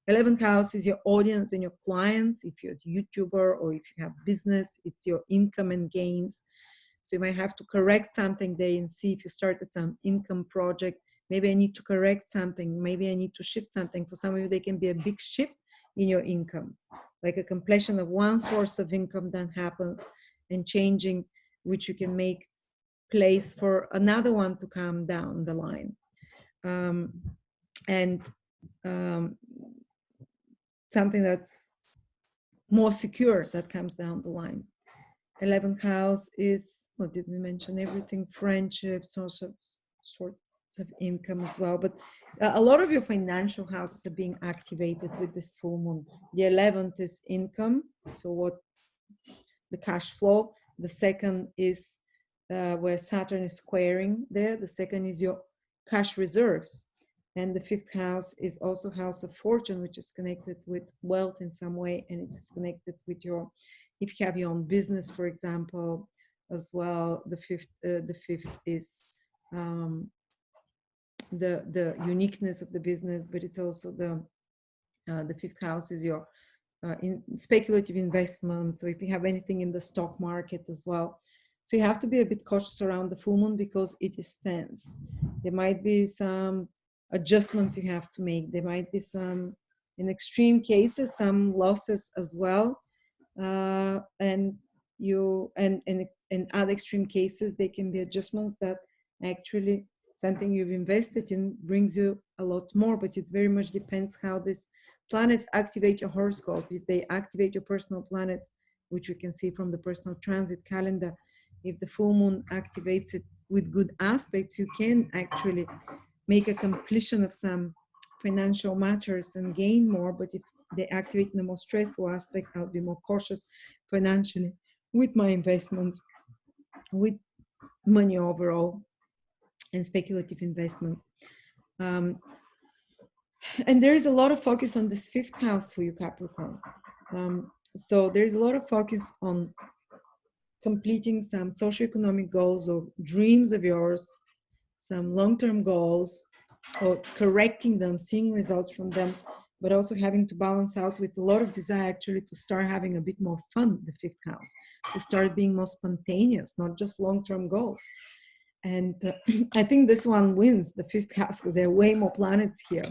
11th house is your audience and your clients. If you're a YouTuber or if you have business, it's your income and gains. So you might have to correct something there and see if you started some income project. Maybe I need to correct something. Maybe I need to shift something. For some of you, they can be a big shift in your income, like a completion of one source of income that happens and changing, which you can make place for another one to come down the line. And something that's more secure that comes down the line. 11th house is, what did we mention? Everything, friendships, also sorts of income as well. But a lot of your financial houses are being activated with this full moon. The 11th is income, so what the cash flow. The second is where Saturn is squaring there. The second is your cash reserves. And the 5th house is also house of fortune, which is connected with wealth in some way, and it is connected with your, if you have your own business, for example, as well. The fifth is the uniqueness of the business, but it's also the 5th house is your in speculative investment. So if you have anything in the stock market as well. So you have to be a bit cautious around the full moon because it is tense. There might be some adjustments you have to make. There might be some, in extreme cases, some losses as well. And in other extreme cases, there can be adjustments that actually something you've invested in brings you a lot more, but it very much depends how these planets activate your horoscope. If they activate your personal planets, which you can see from the personal transit calendar, if the full moon activates it with good aspects, you can actually make a completion of some financial matters and gain more. But if they activate in the most stressful aspect, I'll be more cautious financially with my investments, with money overall, and speculative investments. And there is a lot of focus on this 5th house for you, Capricorn. So there's a lot of focus on completing some socioeconomic goals or dreams of yours, some long-term goals, or correcting them, seeing results from them, but also having to balance out with a lot of desire actually to start having a bit more fun, the 5th house, to start being more spontaneous, not just long-term goals. And I think this one wins the 5th house because there are way more planets here.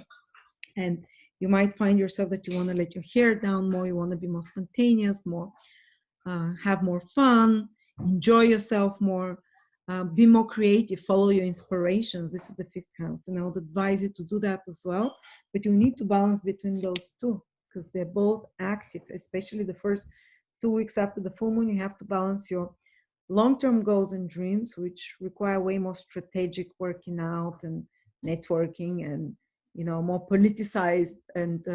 And you might find yourself that you want to let your hair down more, you want to be more spontaneous, more, have more fun, enjoy yourself more, be more creative, follow your inspirations. This is the 5th house. And I would advise you to do that as well. But you need to balance between those two because they're both active, especially the first 2 weeks after the full moon. You have to balance your long-term goals and dreams, which require way more strategic working out and networking and, you know, more politicized and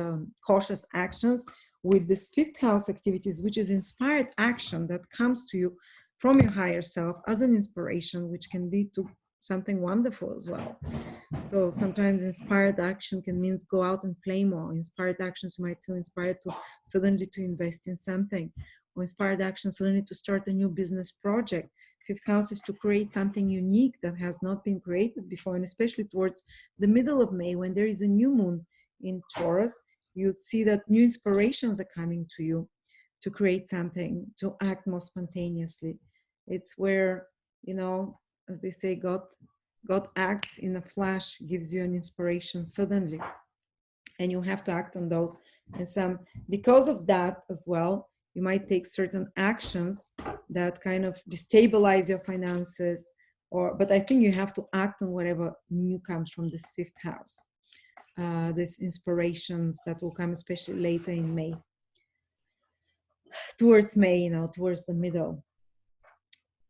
cautious actions, with this 5th house activities, which is inspired action that comes to you from your higher self as an inspiration, which can lead to something wonderful as well. So sometimes inspired action can mean go out and play more. Inspired actions, you might feel inspired to suddenly to invest in something, or inspired action suddenly to start a new business project. Fifth house is to create something unique that has not been created before, and especially towards the middle of May, when there is a new moon in Taurus, you'd see that new inspirations are coming to you to create something, to act more spontaneously. It's where, you know, as they say, God acts in a flash, gives you an inspiration suddenly, and you have to act on those. And because of that as well, you might take certain actions that kind of destabilize your finances, but I think you have to act on whatever new comes from this fifth house. These inspirations that will come especially later in May, towards May, towards the middle.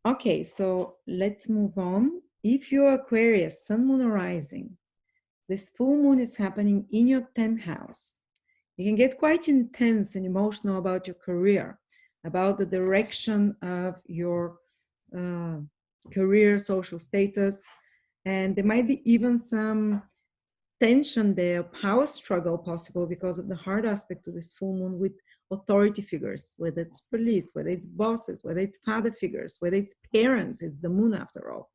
Okay, so let's move on. If you're Aquarius, Sun, Moon, or Rising, this full moon is happening in your 10th house. You can get quite intense and emotional about your career, about the direction of your career, social status, and there might be even some tension there, power struggle possible because of the hard aspect to this full moon with authority figures, whether it's police, whether it's bosses, whether it's father figures, whether it's parents. It's the moon after all.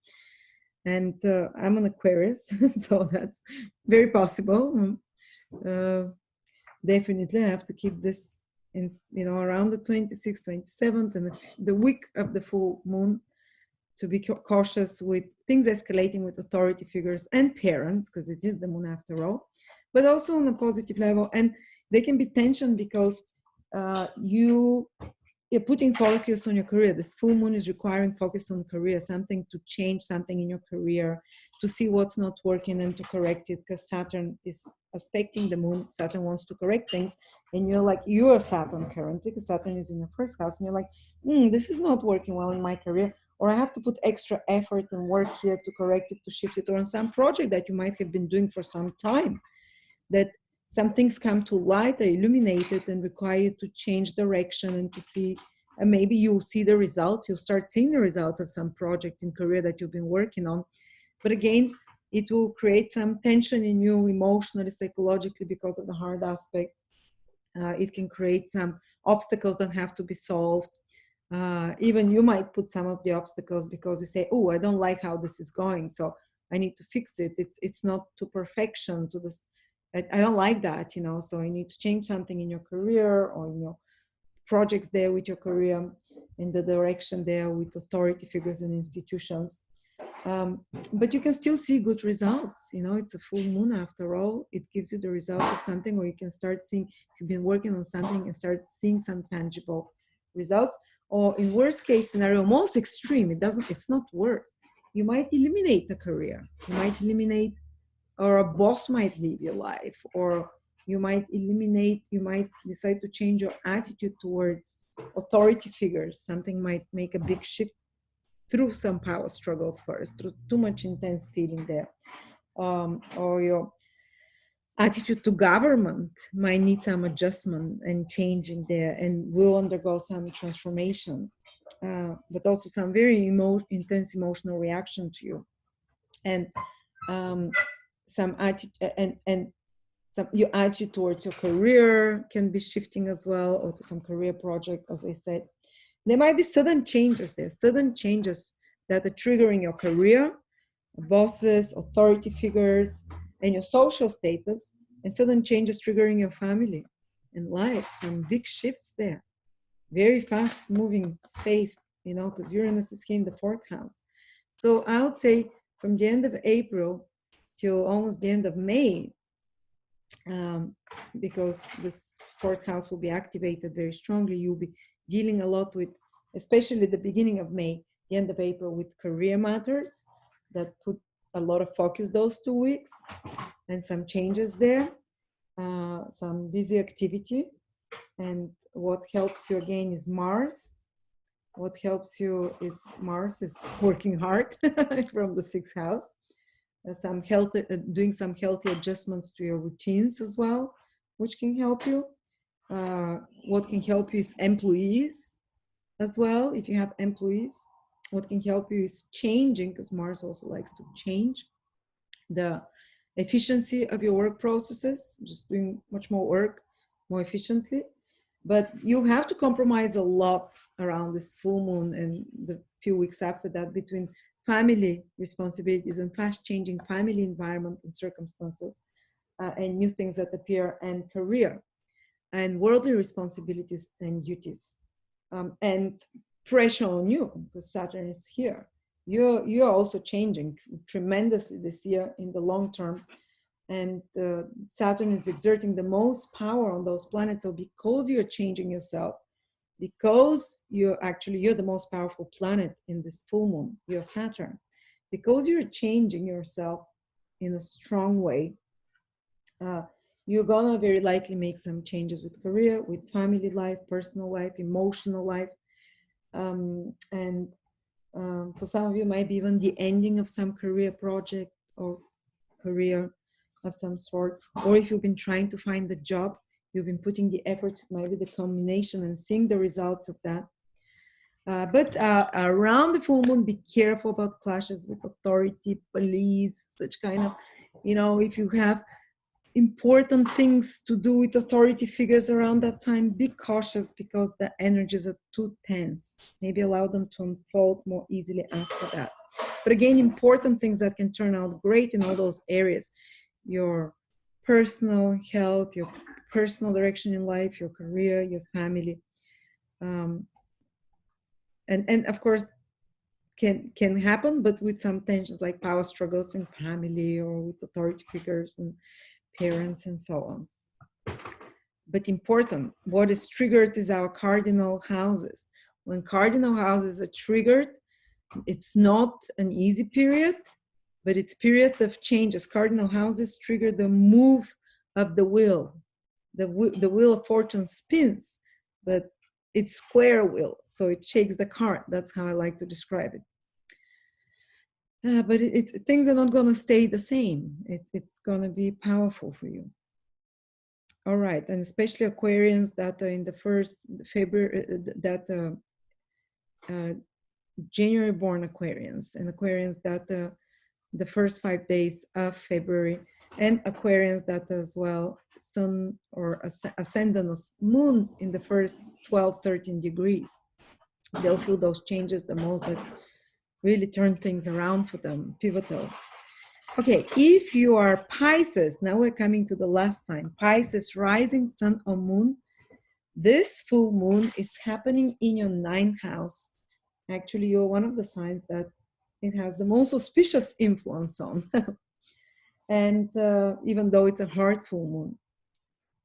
And I'm an Aquarius, so that's very possible. Definitely I have to keep this in, around the 26th, 27th, and the week of the full moon, to be cautious with things escalating with authority figures and parents, because it is the moon after all, but also on a positive level. And there can be tension because you're putting focus on your career. This full moon is requiring focus on career, something to change something in your career, to see what's not working and to correct it, because Saturn is aspecting the moon. Saturn wants to correct things, and you're Saturn currently, because Saturn is in your first house, and you're like, this is not working well in my career, or I have to put extra effort and work here to correct it, to shift it, or on some project that you might have been doing for some time, that some things come to light, are illuminated, and require you to change direction and to see, and maybe you'll see the results, you'll start seeing the results of some project in career that you've been working on. But again, it will create some tension in you emotionally, psychologically, because of the hard aspect. It can create some obstacles that have to be solved. Even you might put some of the obstacles because you say, oh, I don't like how this is going, so I need to fix it. It's not to perfection, to this. I don't like that, so you need to change something in your career or in your projects there with your career, in the direction there with authority figures and institutions. But you can still see good results. It's a full moon after all. It gives you the results of something, or you can start seeing, if you've been working on something, and start seeing some tangible results. Or in worst case scenario, most extreme, it's not worse. You might eliminate a career. You might eliminate, or a boss might leave your life, or you might decide to change your attitude towards authority figures. Something might make a big shift through some power struggle first, through too much intense feeling there. Or your attitude to government might need some adjustment and changing there, and will undergo some transformation, but also some very intense emotional reaction to you. And some attitude and your attitude towards your career can be shifting as well, or to some career project, as I said. There might be sudden changes that are triggering your career, bosses, authority figures, and your social status, and sudden changes triggering your family and life. Some big shifts there. Very fast moving space, because Uranus is in the 4th house. So I would say from the end of April till almost the end of May, because this 4th house will be activated very strongly, you'll be dealing a lot with, especially the beginning of May, the end of April, with career matters that put a lot of focus those 2 weeks, and some changes there, some busy activity. And what helps you again is Mars. What helps you is Mars is working hard from the 6th house. Doing some healthy adjustments to your routines as well, which can help you. What can help you is employees as well. If you have employees, what can help you is changing, because Mars also likes to change the efficiency of your work processes, just doing much more work more efficiently. But you have to compromise a lot around this full moon and the few weeks after that between family responsibilities and fast changing family environment and circumstances, and new things that appear, and career and worldly responsibilities and duties, and pressure on you because Saturn is here. You're also changing tremendously this year in the long term, and Saturn is exerting the most power on those planets. So because you're changing yourself, because you're the most powerful planet in this full moon, you're Saturn, because you're changing yourself in a strong way, you're gonna very likely make some changes with career, with family life, personal life, emotional life, and for some of you might be even the ending of some career project or career of some sort. Or if you've been trying to find a job, you've been putting the efforts, it might be the combination and seeing the results of that. But around the full moon, be careful about clashes with authority, police, such kind of, if you have important things to do with authority figures around that time, be cautious because the energies are too tense. Maybe allow them to unfold more easily after that. But again, important things that can turn out great in all those areas: your personal health, your personal direction in life, your career, your family, and of course can happen, but with some tensions like power struggles in family or with authority figures and parents and so on. But important, what is triggered is our cardinal houses. When cardinal houses are triggered, it's not an easy period, but it's period of changes. Cardinal houses trigger the move of the wheel. The wheel of fortune spins, but it's square wheel, so it shakes the cart. That's how I like to describe it. But things are not going to stay the same. It's going to be powerful for you. All right, and especially Aquarians that are in the first February, January born Aquarians, and Aquarians that the first 5 days of February, and Aquarians that as well sun or ascendant or moon in the first 12, 13 degrees. They'll feel those changes the most, that really turn things around for them, pivotal. Okay, if you are Pisces, now we're coming to the last sign, Pisces, rising sun or moon, this full moon is happening in your 9th house. Actually, you're one of the signs that it has the most auspicious influence on. And even though it's a hard full moon,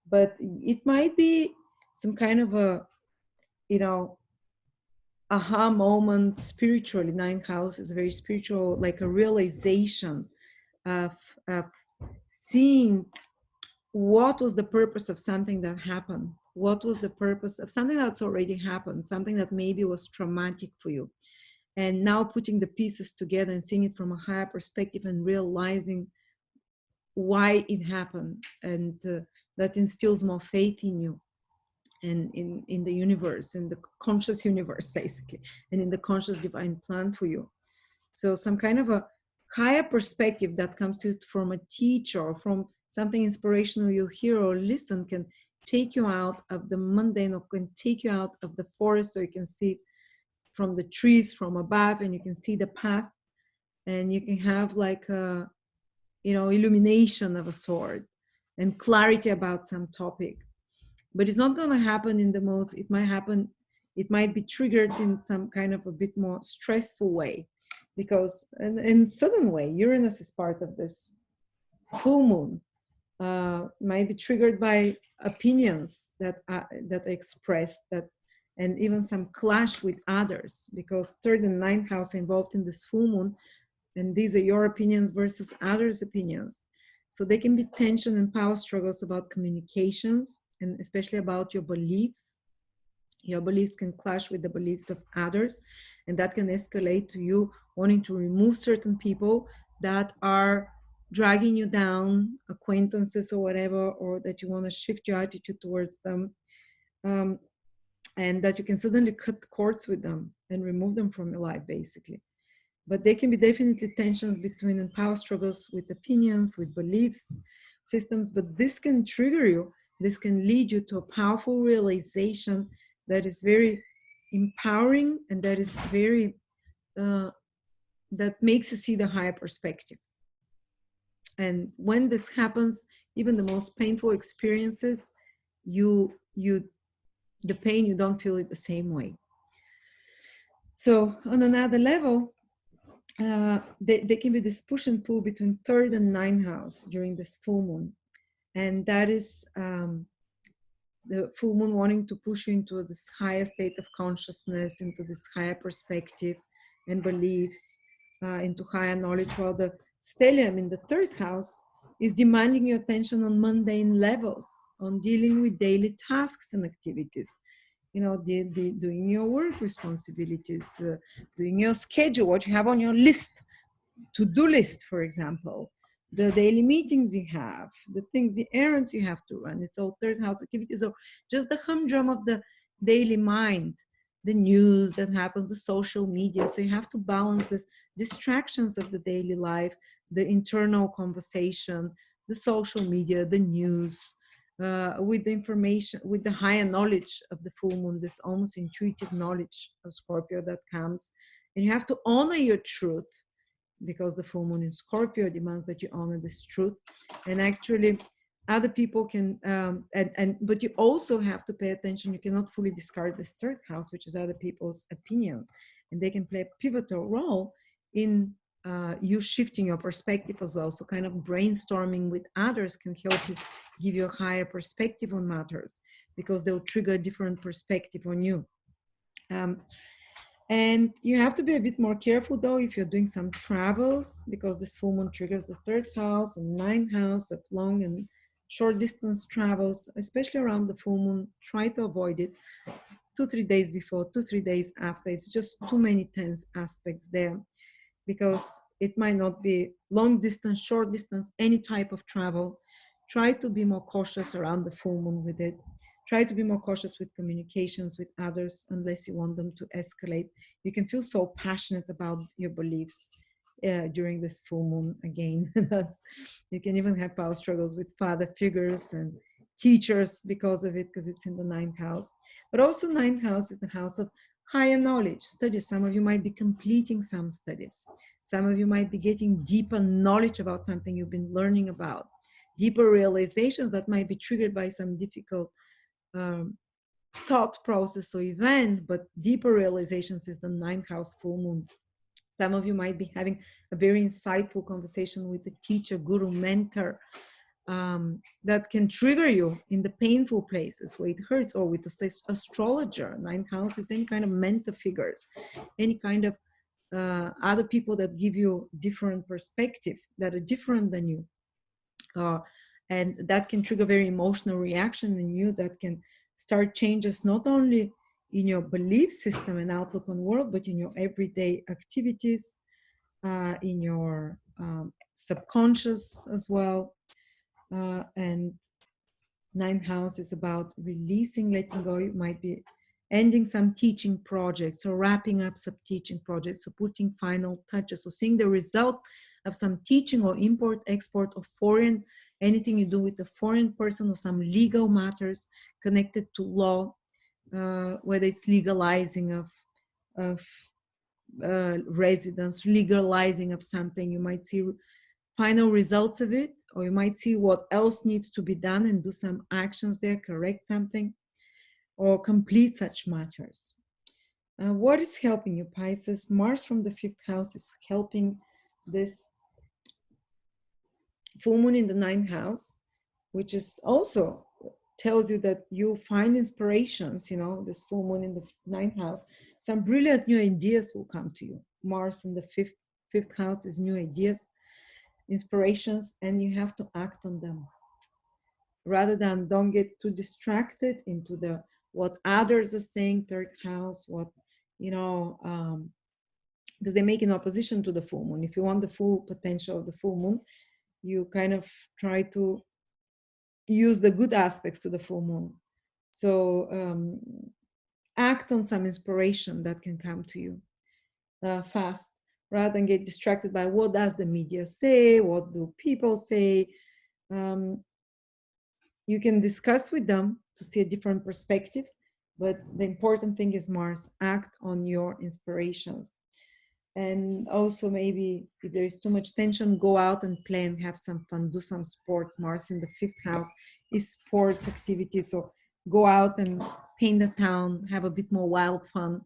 but it might be some kind of a, aha moment spiritually. 9th house is very spiritual, like a realization of seeing what was the purpose of something that happened. What was the purpose of something that's already happened, something that maybe was traumatic for you. And now putting the pieces together and seeing it from a higher perspective and realizing why it happened. And that instills more faith in you and in the universe, in the conscious universe, basically, and in the conscious divine plan for you. So some kind of a higher perspective that comes to it from a teacher or from something inspirational you hear or listen can take you out of the mundane, or can take you out of the forest, so you can see from the trees from above and you can see the path, and you can have like a illumination of a sort and clarity about some topic. But it's not going to happen in the most, it might be triggered in some kind of a bit more stressful way, because in sudden way, Uranus is part of this full moon, might be triggered by opinions that are expressed, that, and even some clash with others, because 3rd and 9th house are involved in this full moon, and these are your opinions versus others' opinions. So there can be tension and power struggles about communications, and especially about your beliefs. Your beliefs can clash with the beliefs of others, and that can escalate to you wanting to remove certain people that are dragging you down, acquaintances or whatever, or that you want to shift your attitude towards them, and that you can suddenly cut cords with them and remove them from your life, basically. But there can be definitely tensions between and power struggles with opinions, with beliefs systems, but this can trigger you This can lead you to a powerful realization that is very empowering and that is very, that makes you see the higher perspective. And when this happens, even the most painful experiences, the pain, you don't feel it the same way. So on another level, there can be this push and pull between third and ninth house during this full moon. And that is the full moon wanting to push you into this higher state of consciousness, into this higher perspective and beliefs, into higher knowledge, while the stellium in the third house is demanding your attention on mundane levels, on dealing with daily tasks and activities. You know, doing your work responsibilities, doing your schedule, what you have on your list, to-do list, for example, the daily meetings you have, the things, the errands you have to run. It's all third house activities, or just the humdrum of the daily mind, the news that happens, the social media. So you have to balance this distractions of the daily life, the internal conversation, the social media, the news, with the information, with the higher knowledge of the full moon, this almost intuitive knowledge of Scorpio that comes. And you have to honor your truth, because the full moon in Scorpio demands that you honor this truth. And actually other people can, but you also have to pay attention. You cannot fully discard this third house, which is other people's opinions. And they can play a pivotal role in you shifting your perspective as well. So kind of brainstorming with others can help you give you a higher perspective on matters, because they'll trigger a different perspective on you. And you have to be a bit more careful though if you're doing some travels, because this full moon triggers the third house and ninth house of long and short distance travels, especially around the full moon. Try to avoid it 2-3 days before, 2-3 days after. It's just too many tense aspects there, because it might not be long distance, short distance, any type of travel. Try to be more cautious around the full moon with it. Try to be more cautious with communications with others, unless you want them to escalate. You can feel so passionate about your beliefs during this full moon again. You can even have power struggles with father figures and teachers because of it, because it's in the ninth house. But also ninth house is the house of higher knowledge, studies. Some of you might be completing some studies. Some of you might be getting deeper knowledge about something you've been learning about, deeper realizations that might be triggered by some difficult thought process or event, but deeper realizations is the ninth house full moon. Some of you might be having a very insightful conversation with a teacher, guru, mentor, that can trigger you in the painful places where it hurts, or with the astrologer. Ninth house is any kind of mentor figures, any kind of other people that give you different perspective, that are different than you. And that can trigger very emotional reaction in you, that can start changes not only in your belief system and outlook on the world, but in your everyday activities, in your subconscious as well. And ninth house is about releasing, letting go. You might be ending some teaching projects, or wrapping up some teaching projects, or putting final touches, or seeing the result of some teaching, or import, export of foreign, anything you do with a foreign person, or some legal matters connected to law, whether it's legalizing of residence, legalizing of something. You might see final results of it, or you might see what else needs to be done and do some actions there, correct something, or complete such matters. What is helping you, Pisces? Mars from the fifth house is helping this full moon in the ninth house, which is also tells you that you find inspirations. You know, this full moon in the ninth house, some brilliant new ideas will come to you. Mars in the fifth house is new ideas, inspirations, and you have to act on them, rather than don't get too distracted into the what others are saying. Third house, what, you know, because they make in opposition to the full moon. If you want the full potential of the full moon, you kind of try to use the good aspects to the full moon. So act on some inspiration that can come to you fast, rather than get distracted by what does the media say, what do people say. You can discuss with them to see a different perspective, but the important thing is Mars, act on your inspirations. And also maybe if there is too much tension, go out and play and have some fun, do some sports. Mars in the 5th house is sports activity. So go out and paint the town, have a bit more wild fun.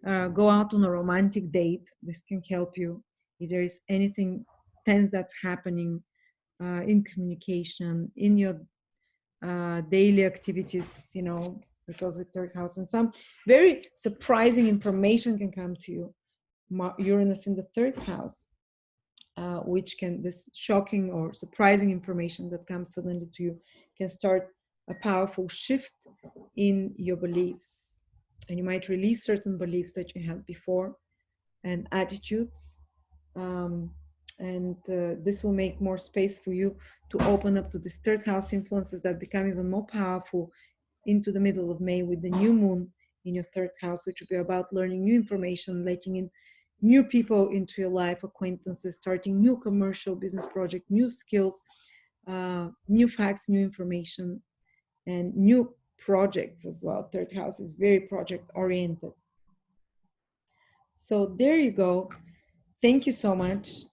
Go out on a romantic date. This can help you. If there is anything tense that's happening in communication, in your daily activities, you know, because with 3rd house, and some very surprising information can come to you. Uranus in the 3rd house, which can, this shocking or surprising information that comes suddenly to you can start a powerful shift in your beliefs. And you might release certain beliefs that you had before and attitudes. This will make more space for you to open up to this 3rd house influences that become even more powerful into the middle of May with the new moon in your 3rd house, which will be about learning new information, letting in new people into your life, acquaintances, starting new commercial business project, new skills, new facts, new information, and new projects as well. 3rd house is very project oriented. So there you go. Thank you so much,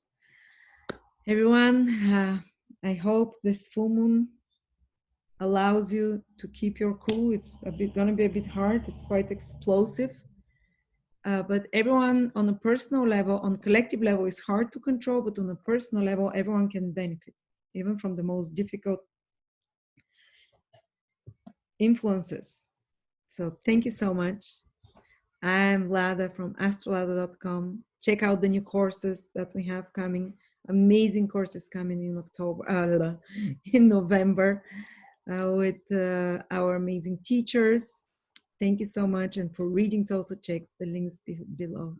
everyone. I hope this full moon allows you to keep your cool. It's gonna be a bit hard. It's quite explosive. But everyone on a personal level, on collective level, is hard to control, but on a personal level, everyone can benefit, even from the most difficult influences. So thank you so much. I'm Lada from astrolada.com. Check out the new courses that we have coming. Amazing courses coming in in November with our amazing teachers. Thank you so much. And for readings, also check the links below.